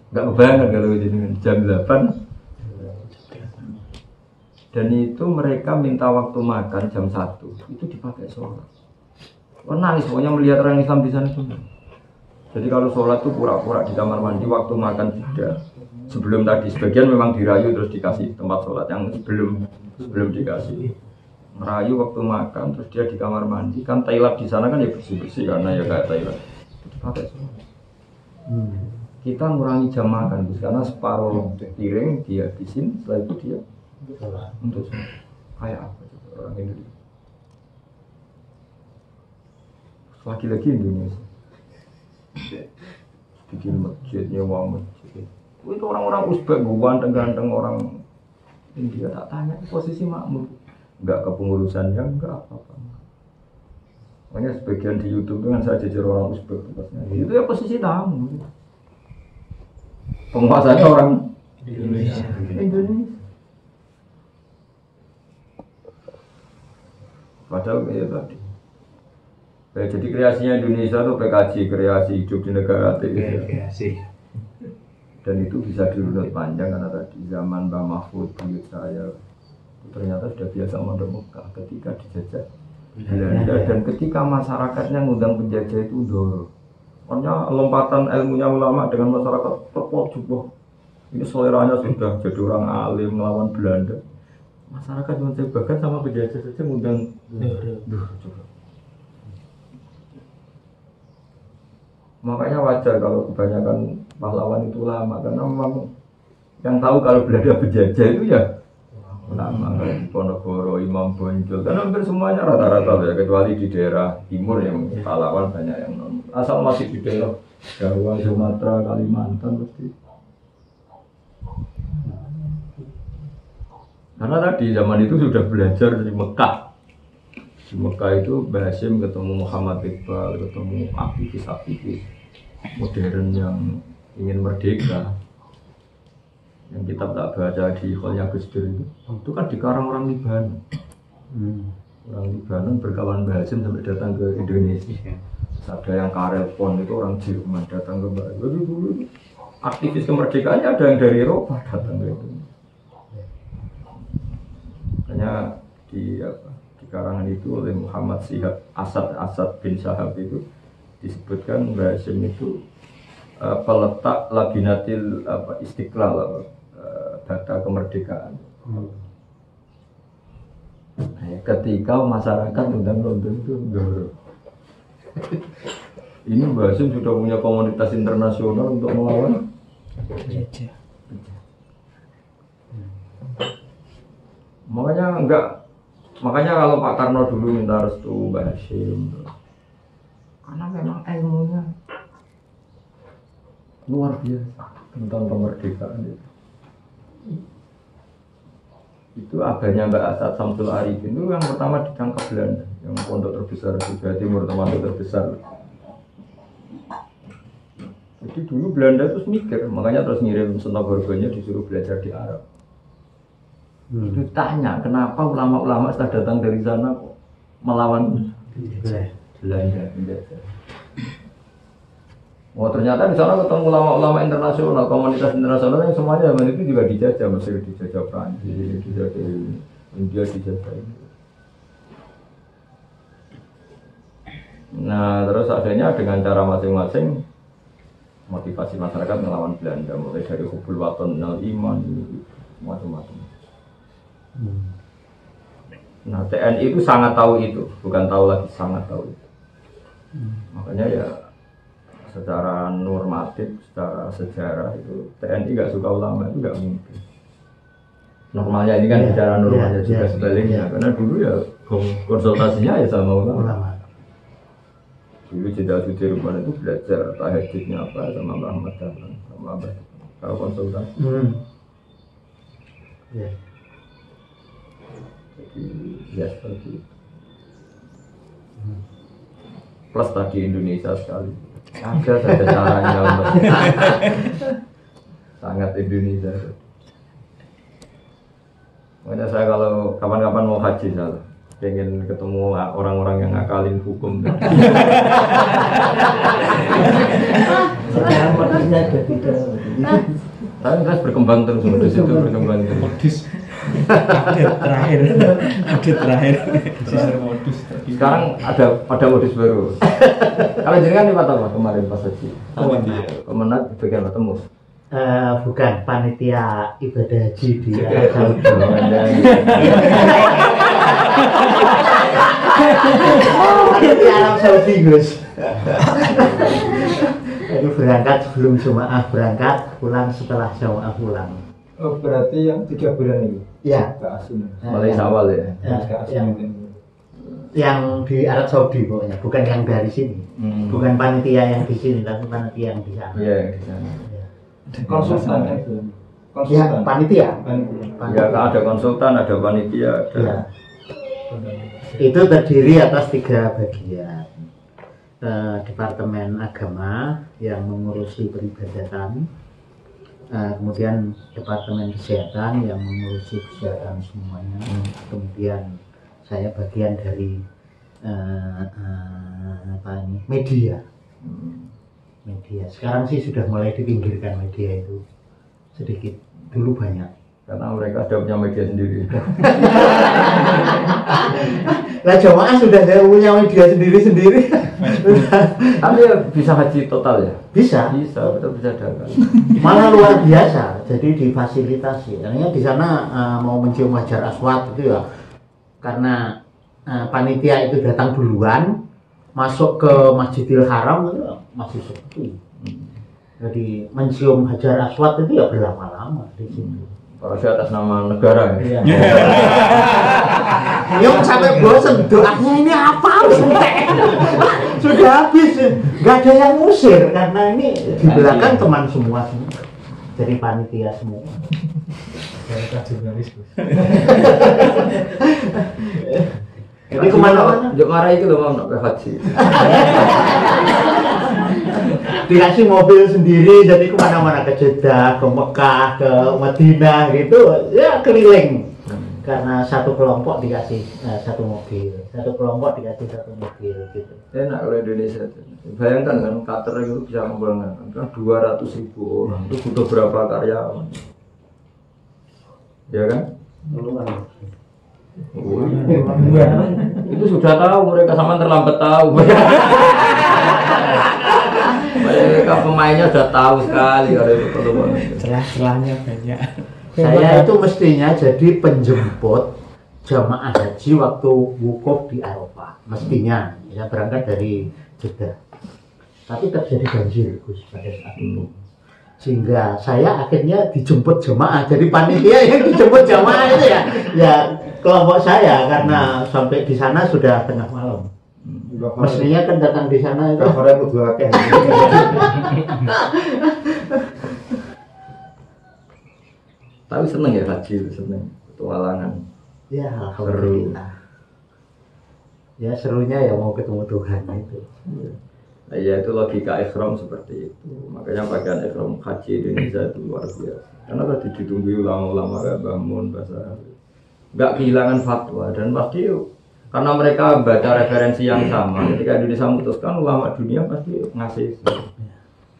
Enggak kebayang kalau ini jam 8. Dan itu mereka minta waktu makan jam 1 itu dipakai sholat. Nangis pokoknya melihat orang Islam di sana semua. Jadi kalau sholat itu pura-pura di kamar mandi, waktu makan tidak. Sebelum tadi sebagian memang dirayu terus dikasih tempat sholat yang sebelum dikasih. Merayu waktu makan terus dia di kamar mandi. Kan Thailand di sana kan ya bersih-bersih karena ya kayak Thailand. Dipakai sholat. Kita ngurangi jam makan karena separuh piring dihabisin, setelah itu dia untuk kayak apa orang Indonesia. Lagi-lagi Indonesia bikin masjid, nyewa masjid. Itu orang-orang Uzbek ganteng-ganteng orang India, tak tanya posisi makmur, enggak kepengurusannya, enggak apa-apa. Makanya sebagian di YouTube dengan saya jajar orang Uzbek itu ya posisi tamu. Penguasanya orang Indonesia. Padahal kayak tadi. Jadi kreasinya Indonesia itu PKJ, kreasi hidup di negara Kreasi. Dan itu bisa dirunut panjang karena tadi zaman Mbah Mahfud, buyut saya ternyata sudah biasa mondok Mekah ketika dijajah Belanda dan ketika masyarakatnya ngundang penjajah itu dulu. Makanya lompatan ilmunya ulama dengan masyarakat terpojok. Ini seleranya sudah jadi orang alim melawan Belanda. Masyarakat yang bahkan sama penjajah saja ngundang coba. Makanya wajar kalau kebanyakan pahlawan itu lama karena memang yang tahu kalau Belanda penjajah itu ya lama kayak Ponorogo, Imam Bonjol karena hampir semuanya rata-rata ya kecuali di daerah timur yang pahlawan banyak yang non asal masih di daerah Jawa, Sumatera, Kalimantan pasti. Karena tadi zaman itu sudah belajar di Mekah. Di Mekah itu Mbah Hasyim ketemu Muhammad Iqbal, ketemu aktivis-aktivis modern yang ingin merdeka. Yang kita tak baca di Kholnya Gus Dur itu kan dikarang orang Libanon. Orang Libanon berkawan Mbah Hasyim sampai datang ke Indonesia. Ada yang Karel Pon itu orang Jerman datang ke Mbah Hasyim. Dulu aktivis kemerdekaannya ada yang dari Eropa datang ke Indonesia. Hanya di karangan itu oleh Muhammad Syihab Asad bin Syahab itu disebutkan Mbah Hasyim itu peletak labinatil istiqlal data kemerdekaan. Ketika masyarakat undang itu ini Mbah Hasyim sudah punya komunitas internasional untuk melawan penjajah. Makanya kalau Pak Karno dulu minta restu Mbah Hasyim karena memang ilmunya luar biasa tentang kemerdekaan itu adanya Mbak Asad Samsul Arifin itu yang pertama ditangkap Belanda yang pondok terbesar di Jawa Timur termasuk terbesar. Jadi dulu Belanda terus mikir makanya terus ngirim Sentogorgonya disuruh belajar di Arab. Itu tanya kenapa ulama-ulama setelah datang dari sana kok melawan Belanda. Oh ternyata di sana ketemu ulama-ulama internasional, komunitas internasional yang semuanya zaman itu juga dijajah, Mesir dijajah, Prancis dijajah, India dijajah. Nah terus akhirnya dengan cara masing-masing motivasi masyarakat melawan Belanda, mulai dari hubul waton, nal iman, macam-macam. Nah TNI itu sangat tahu itu, bukan tahu lagi, sangat tahu itu. Makanya ya secara normatif, secara sejarah itu TNI nggak suka ulama itu nggak mungkin. Normalnya ini kan secara normalnya juga sebaliknya, karena dulu ya konsultasinya ya sama ulama. Dulu Jenderal Sudirman itu belajar tahajudnya apa sama Mbah Ahmad Dahlan, sama Mbah kalau konsultasi. Jadi ya seperti itu. Plus tadi Indonesia sekali. Ada saja caranya untuk sangat Indonesia. Makanya saya kalau kapan-kapan mau haji pengen ketemu orang-orang yang ngakalin hukum. Sekarang modusnya ada tidak. Tapi terus berkembang terus, modus itu berkembang terus. Modus. Update terakhir. Sisa modus. Sekarang ada modus baru. Kalau jenengan lewat apa kemarin pas haji? Kemenat bagian ketemu. Bukan panitia ibadah haji di Arab Saudi. Panitia Arab Saudi Gus. Jadi berangkat sebelum Jumaah berangkat, pulang setelah Jumaah pulang. Oh berarti yang 3 bulan itu? Ya. Ke Asun. Mulai awal ya. Ke Asun itu. Yang di Arab Saudi pokoknya, bukan yang dari sini. Bukan panitia yang di sini, tapi panitia yang di sana. Iya, di sana. Konsultan itu. Ya, panitia. Ya, ada konsultan, ada panitia, ada. Ya. Itu terdiri atas 3 bagian. Departemen Agama yang mengurusi peribadatan, kemudian Departemen Kesehatan yang mengurusi kesehatan semuanya, kemudian saya bagian dari media. Media sekarang sih sudah mulai dipinggirkan media itu sedikit, dulu banyak. Karena mereka sudah punya media sendiri. Lah jamaah sudah punya media sendiri-sendiri. Tapi ya bisa haji total ya? Bisa, betul bisa dagang. malah luar biasa. Jadi difasilitasi. Artinya di sana mau mencium Hajar Aswad itu ya, karena panitia itu datang duluan, masuk ke Masjidil Haram itu masih sepi. Jadi mencium Hajar Aswad itu ya berlama-lama di situ. Kalau saya atas nama negara ya. Yang sampai bosan doanya ini apa sudah habis, nggak ada yang ngusir karena ini di belakang teman semua jadi panitia semua. Jurnalis. Jadi kemana-mana Jok marah itu loh mau nak haji. dikasih mobil sendiri, jadi kemana-mana, ke Jeddah, ke Mekah, ke Madinah gitu ya, keliling. Karena satu kelompok dikasih satu mobil, satu kelompok dikasih satu mobil gitu. Enak kalau Indonesia. Bayangkan kan Qatar itu bisa mengumpulkan kan 200.000 orang, itu butuh berapa karyawan? Ya kan? Itu sudah tahu, mereka sama terlambat tahu. Mereka pemainnya sudah tahu sekali kalau itu perlu banget. Celah-celahnya banyak. Saya itu mestinya jadi penjemput jamaah haji waktu wukuf di Arafah. Mestinya saya berangkat dari Jeddah. Tapi terjadi banjir Gus pada saat itu. Sehingga saya akhirnya dijemput jamaah. Jadi panitia yang dijemput jamaah itu ya kelompok saya, karena sampai di sana sudah tengah malam. Mestinya kan datang di sana itu. Kabarnya kudu akeh. Tapi seneng ya haji, seneng petualangan. Ya alhamdulillah. Ya serunya ya mau ketemu Tuhan itu. Nah, ya itu logika ihram seperti itu. Makanya pakaian ihram haji Indonesia itu luar biasa. Karena tadi ditunggu ulama-ulama kayak bangun bahasa, nggak kehilangan fatwa, dan pasti karena mereka baca referensi yang sama. Ketika Indonesia memutuskan, ulama dunia pasti ngasih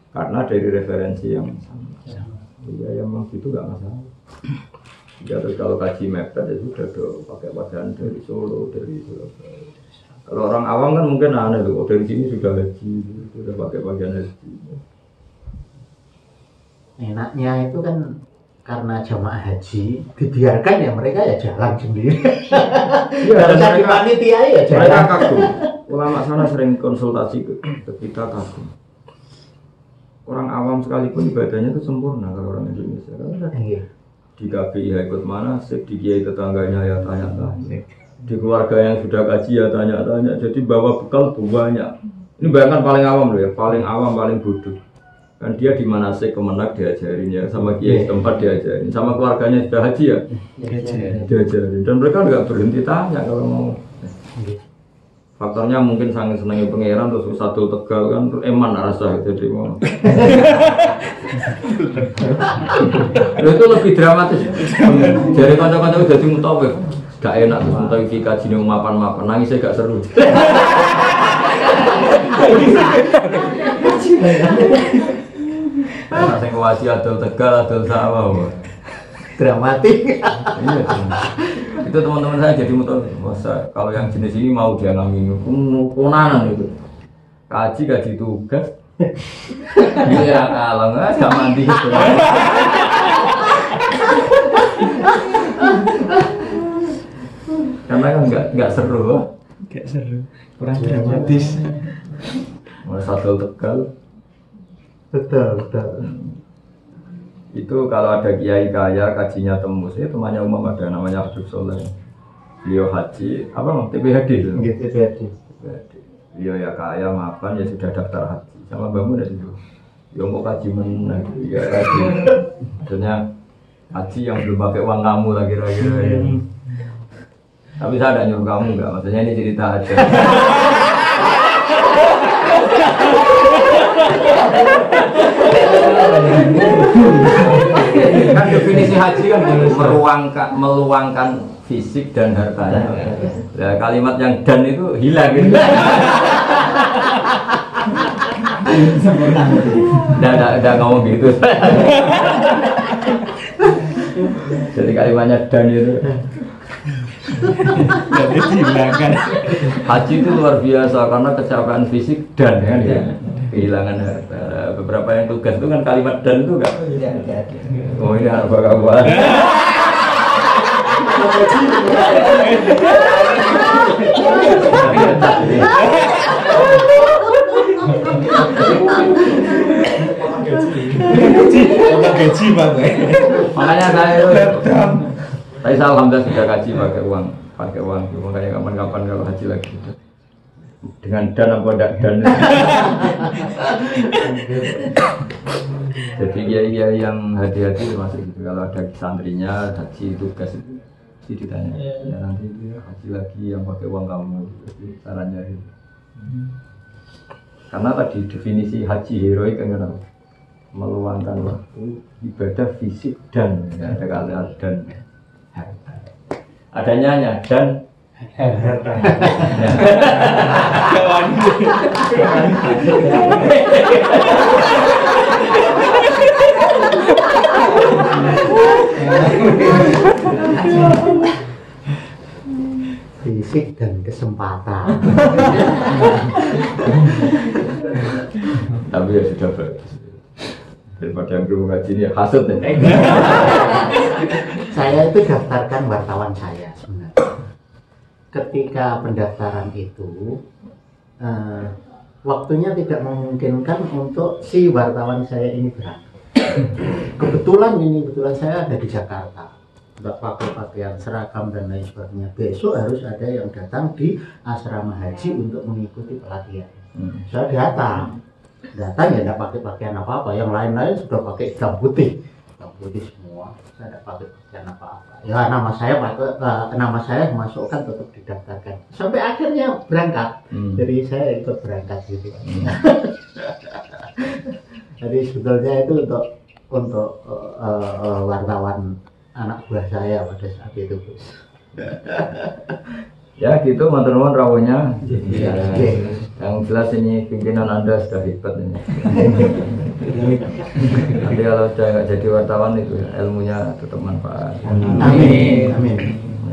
karena dari referensi yang sama. Iya, ya memang gitu nggak masalah. Ya, terus kalau kaji mepet ya sudah dong, pakai pakaian dari Solo, dari Surabaya. Kalau orang awam kan mungkin aneh loh, dari sini sudah haji, sudah pakai pakaian haji. Enaknya itu kan karena jamaah haji dibiarkan ya mereka ya jalan sendiri. Kalau saya di panitia ya jalan. Mereka kagum. Ulama sana sering konsultasi ketika kagum. Orang awam sekalipun ibadahnya itu sempurna kalau orang Indonesia. Iya. Di KPI ikut mana, di kiai tetangganya ya tanya-tanya, di keluarga yang sudah kaji ya tanya-tanya. Jadi bawa bekal banyak. Ini bayangkan paling awam loh ya, paling awam, paling bodoh. Kan dia di Manasik Kemenak diajarin ya, sama kiai tempat diajarin, sama keluarganya sudah haji ya diajarin. Dan mereka nggak berhenti tanya kalau mau. Faktornya mungkin sangat senangnya pangeran, terus satu Tegal kan eman rasa jadi mau. Itu lebih dramatis. Jadi kanca-kanca jadi mutawif. gak enak terus mutai fika jine mapan-mapan nangisnya gak seru. Nah, sing wasi adol Tegal, adol sawah. Dramatik. Iya, itu teman-teman saya jadi muter, masa kalau yang jenis ini mau dia ngambil kunanan itu, gaji tugas, dia kalau nggak gak mandi. Karena kan nggak seru, Gak seru. Kurang dramatis. masa adol Tegal. Betul. Itu kalau ada kiai kaya kajinya tembus, itu temannya umum ada namanya Habib Soleh. Beliau haji, apa bang? TPHD itu? Gitu jadi. Beliau ya kaya mapan ya sudah daftar haji. Sama bangun dari itu. Ya mau kaji mana? Ya haji. Maksudnya haji yang belum pakai uang kamu lah kira-kira. Ya. Tapi saya ada nyuruh kamu enggak? Maksudnya ini cerita aja. Kan definisi haji kan meluangkan fisik dan hartanya. Ya, kalimat yang dan itu hilang gitu. Udah ngomong gitu. Jadi kalimatnya dan itu. Jadi dihilangkan. Haji itu luar biasa karena kecelakaan fisik dan kan ya. Kehilangan harta. Beberapa yang tugas itu kan kalimat dan itu enggak. Oh ini apa kabar? Gaji bang. Makanya saya alhamdulillah sudah kaji pakai uang. Makanya kapan-kapan kalau haji lagi dengan dan apa tidak dan. Jadi kiai yang hati-hati termasuk gitu. Kalau ada santrinya haji tugas itu sih ditanya ya nanti haji lagi yang pakai uang kamu itu sarannya itu. Karena tadi definisi haji heroik kan kenapa? Meluangkan waktu ibadah fisik dan ya, ada kata dan adanya dan harta. Fisik dan kesempatan. Tapi ya sudah bagus. Daripada yang belum ngaji ini hasut ya. Saya itu daftarkan wartawan saya sebenarnya. Ketika pendaftaran itu waktunya tidak memungkinkan untuk si wartawan saya ini berangkat. Kebetulan saya ada di Jakarta, nggak pakai pakaian seragam dan lain sebagainya. Besok harus ada yang datang di asrama haji untuk mengikuti pelatihan. Saya datang ya nggak pakai pakaian apa-apa. Yang lain-lain sudah pakai hitam putih semua. Saya nggak pakai pakaian apa-apa. Ya nama saya masukkan tetap didaftarkan. Sampai akhirnya berangkat. Jadi saya ikut berangkat gitu. Jadi sebetulnya itu untuk wartawan anak buah saya pada saat itu, Gus. Ya gitu teman-teman rawuhnya. Ya. Yang jelas ini pimpinan Anda sudah hebat ini. Nanti kalau sudah nggak jadi wartawan itu ilmunya tetap manfaat. Amin.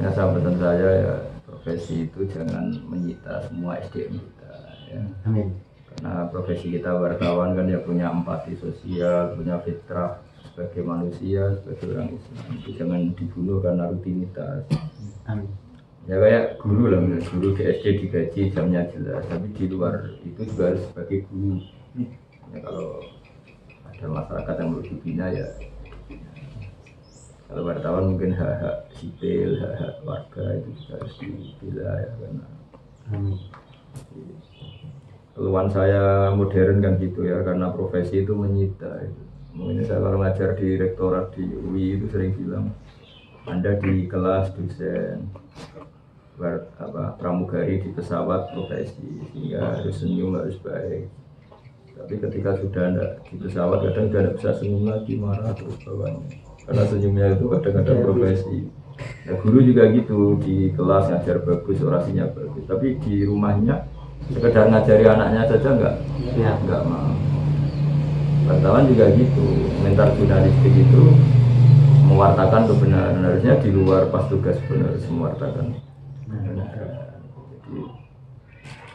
Ya sahabatan saya ya profesi itu jangan menyita semua SDM kita. Ya. Amin. Karena profesi kita wartawan kan ya punya empati sosial, punya fitrah sebagai manusia, sebagai orang Islam. Itu jangan dibunuh karena rutinitas. Amin. Ya kayak guru lah, guru di SD digaji jamnya jelas, tapi di luar itu juga harus sebagai guru. Ya, kalau ada masyarakat yang perlu dibina ya, kalau wartawan mungkin hak-hak sipil, hak-hak warga itu juga harus dibela ya karena. Keluhan saya modern kan gitu ya, karena profesi itu menyita. Mungkin saya kalau ngajar di rektorat di UI itu sering bilang, Anda di kelas dosen, pramugari di pesawat profesi, sehingga harus senyum, harus baik. Tapi ketika sudah ada di pesawat kadang tidak bisa senyum lagi, marah terus bawahnya. Karena senyumnya itu kadang-kadang profesi. Ya, guru juga gitu, di kelas ngajar bagus, orasinya bagus, tapi di rumahnya sekedar ngajari anaknya saja enggak mau. Wartawan juga gitu, komentar jurnalistik itu mewartakan kebenaran, harusnya di luar pas tugas benar mewartakan kebenaran. Jadi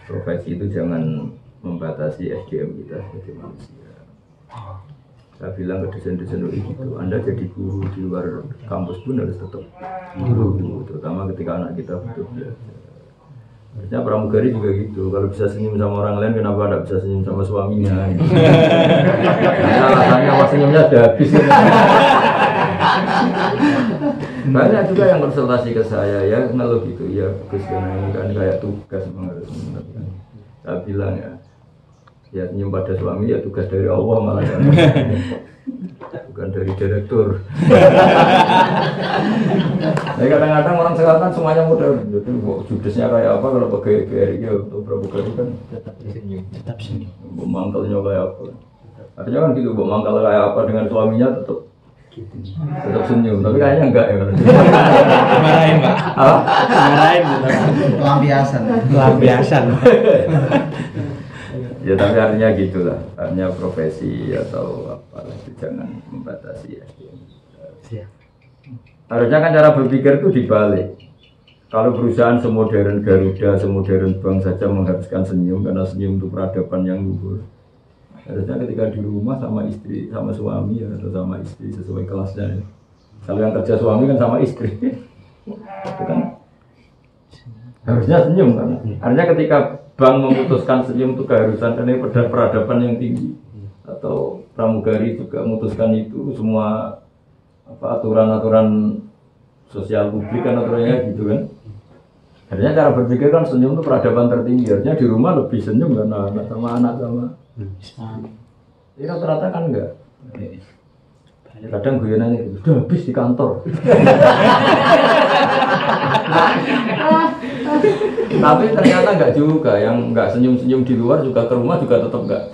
profesi itu jangan membatasi SDM kita sebagai manusia. Saya bilang ke dosen-dosen gitu, Anda jadi guru di luar kampus pun harus tetap guru, terutama ketika anak kita butuh belajar. Harusnya pramugari juga gitu, kalau bisa senyum sama orang lain, kenapa tidak bisa senyum sama suaminya? Karena alasannya awal senyumnya sudah habis. Banyak juga yang konsultasi ke saya, ya ngeluh gitu, ya Gus, karena ini kan kayak tugas memang harus mengerti. Saya bilang ya senyum pada suami ya tugas dari Allah malah kan. Bukan dari direktur. Jadi kadang-kadang orang sekarang kan semuanya mudah, jadi judesnya kayak apa kalau pakai GRI atau pramugari kan tetap senyum. Mangkalnya kayak apa? Artinya kan gitu, mangkal kayak apa dengan suaminya tetap senyum, tapi kayaknya enggak ya. Marahin Pak. Apa? Marahin Pelampiasan. Ya tapi artinya gitulah, artinya profesi atau apa itu jangan membatasi ya. Harusnya kan cara berpikir itu dibalik. Kalau perusahaan semodern Garuda, semodern bank saja mengharuskan senyum karena senyum itu peradaban yang luhur. Harusnya ketika di rumah sama istri, sama suami ya, atau sama istri sesuai kelasnya ya. Kalau yang kerja suami kan sama istri, itu kan harusnya senyum kan. Artinya ketika bank memutuskan senyum itu keharusan karena peradaban yang tinggi, atau pramugari juga memutuskan itu semua aturan-aturan sosial publik kan aturannya gitu kan. Artinya cara berpikir kan senyum itu peradaban tertinggi. Artinya di rumah lebih senyum karena anak sama anak sama. Ini rata-rata kan enggak. Kadang gue nanya gitu, udah habis di kantor. Tapi ternyata enggak juga, yang enggak senyum-senyum di luar juga ke rumah juga tetap enggak.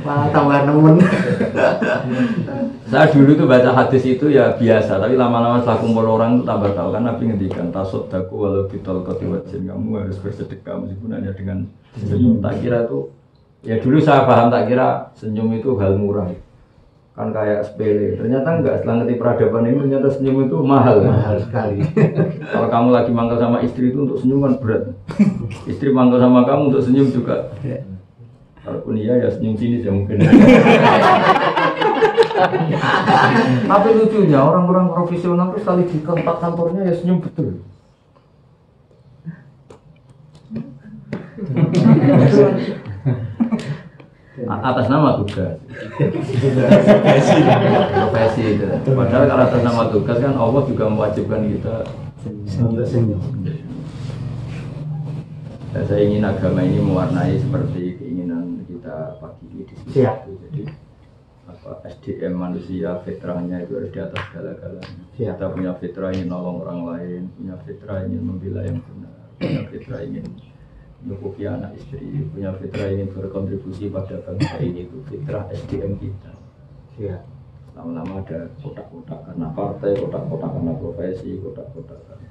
Malah tambah nemen. Saya dulu tuh baca hadis itu ya biasa, tapi lama-lama setelah kumpul orang tambah tahu kan Nabi ngendikan tasod daku walau bitol kotiwajin, kamu harus bersedekah meskipun hanya dengan senyum. Tak kira tuh, ya dulu saya paham tak kira senyum itu hal murah, kan kayak sepele. Ternyata enggak, setelah ngerti peradaban ini ternyata senyum itu mahal Sekali. Kalau kamu lagi mangkal sama istri itu untuk senyum kan berat. Istri mangkal sama kamu untuk senyum juga. Kalaupun iya ya senyum sini ya mungkin. Tapi lucunya orang-orang profesional itu sekali di kontak kantornya ya senyum betul. Atas nama tugas. Profesi itu. Padahal kalau atas nama tugas kan Allah juga mewajibkan kita Senyum. Dan saya ingin agama ini mewarnai seperti keinginan kita pagi ini di sini. Jadi SDM manusia fitrahnya itu harus di atas segala-galanya. Kita punya fitrah ingin nolong orang lain, punya fitrah ingin membela yang benar, punya fitrah ingin mencukupi anak istri, punya fitrah ingin berkontribusi pada bangsa ini. Itu fitrah SDM kita. Lama-lama ada kotak-kotak karena partai, kotak-kotak karena profesi, kotak-kotak karena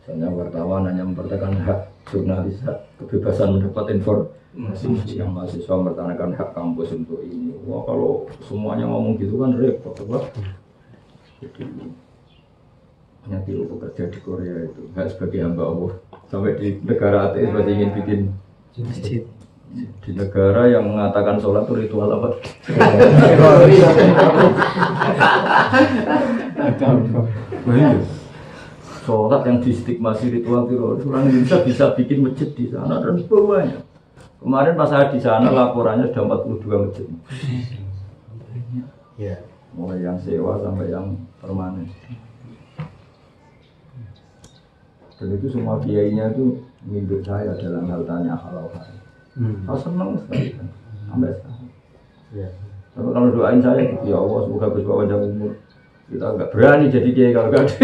misalnya wartawan hanya mempertahankan hak jurnalis, hak kebebasan mendapat informasi, yang mahasiswa mempertahankan hak kampus untuk ini. Wah, kalau semuanya ngomong gitu kan repot, Pak. Jadi nanti pekerja di Korea itu hak sebagai hamba Allah, sampai di negara ateis masih ingin bikin masjid. Di negara yang mengatakan sholat itu ritual apa? Sholat yang distigmasi ritual teroris, orang Indonesia bisa bikin masjid di sana dan bawahnya. Kemarin pas saya di sana laporannya sudah 42 masjid. Mulai yang sewa sampai yang permanen. Dan itu semua biayanya itu milik saya dalam hal tanya halal. Saya senang sekali kan, sampai sekarang. Tapi kalau doain saya gitu, ya Allah semoga bersuara panjang umur. Kita nggak berani jadi kiai kalau nggak ada.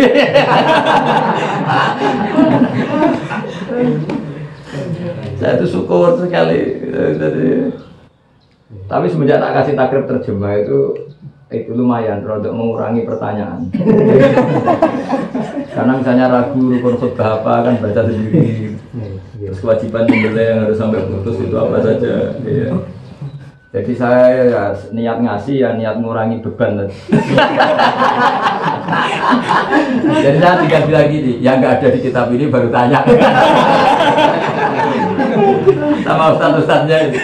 Saya itu syukur sekali. Tapi semenjak tak kasih takrib terjemah itu itu lumayan untuk mengurangi pertanyaan. Karena misalnya ragu rukun khutbah apa kan baca sendiri. Terus kewajiban menyembelih yang harus sampai putus itu apa saja. Iya. Jadi saya ya, niat ngasih ya niat mengurangi beban. Jadi saya tinggal bilang gini, yang nggak ada di kitab ini baru tanya. Sama ustadz-ustadznya ini.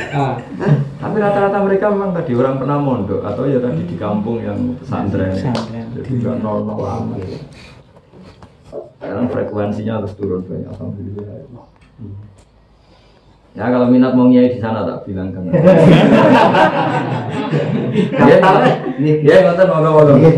Tapi rata-rata mereka memang tadi orang pernah mondok atau ya tadi di kampung yang pesantren. Jadi nggak nol-nol lama. Sekarang frekuensinya terus turun banyak, alhamdulillah. Ya kalau minat mau nyai di sana tak bilang kan. Ya, ngoten mau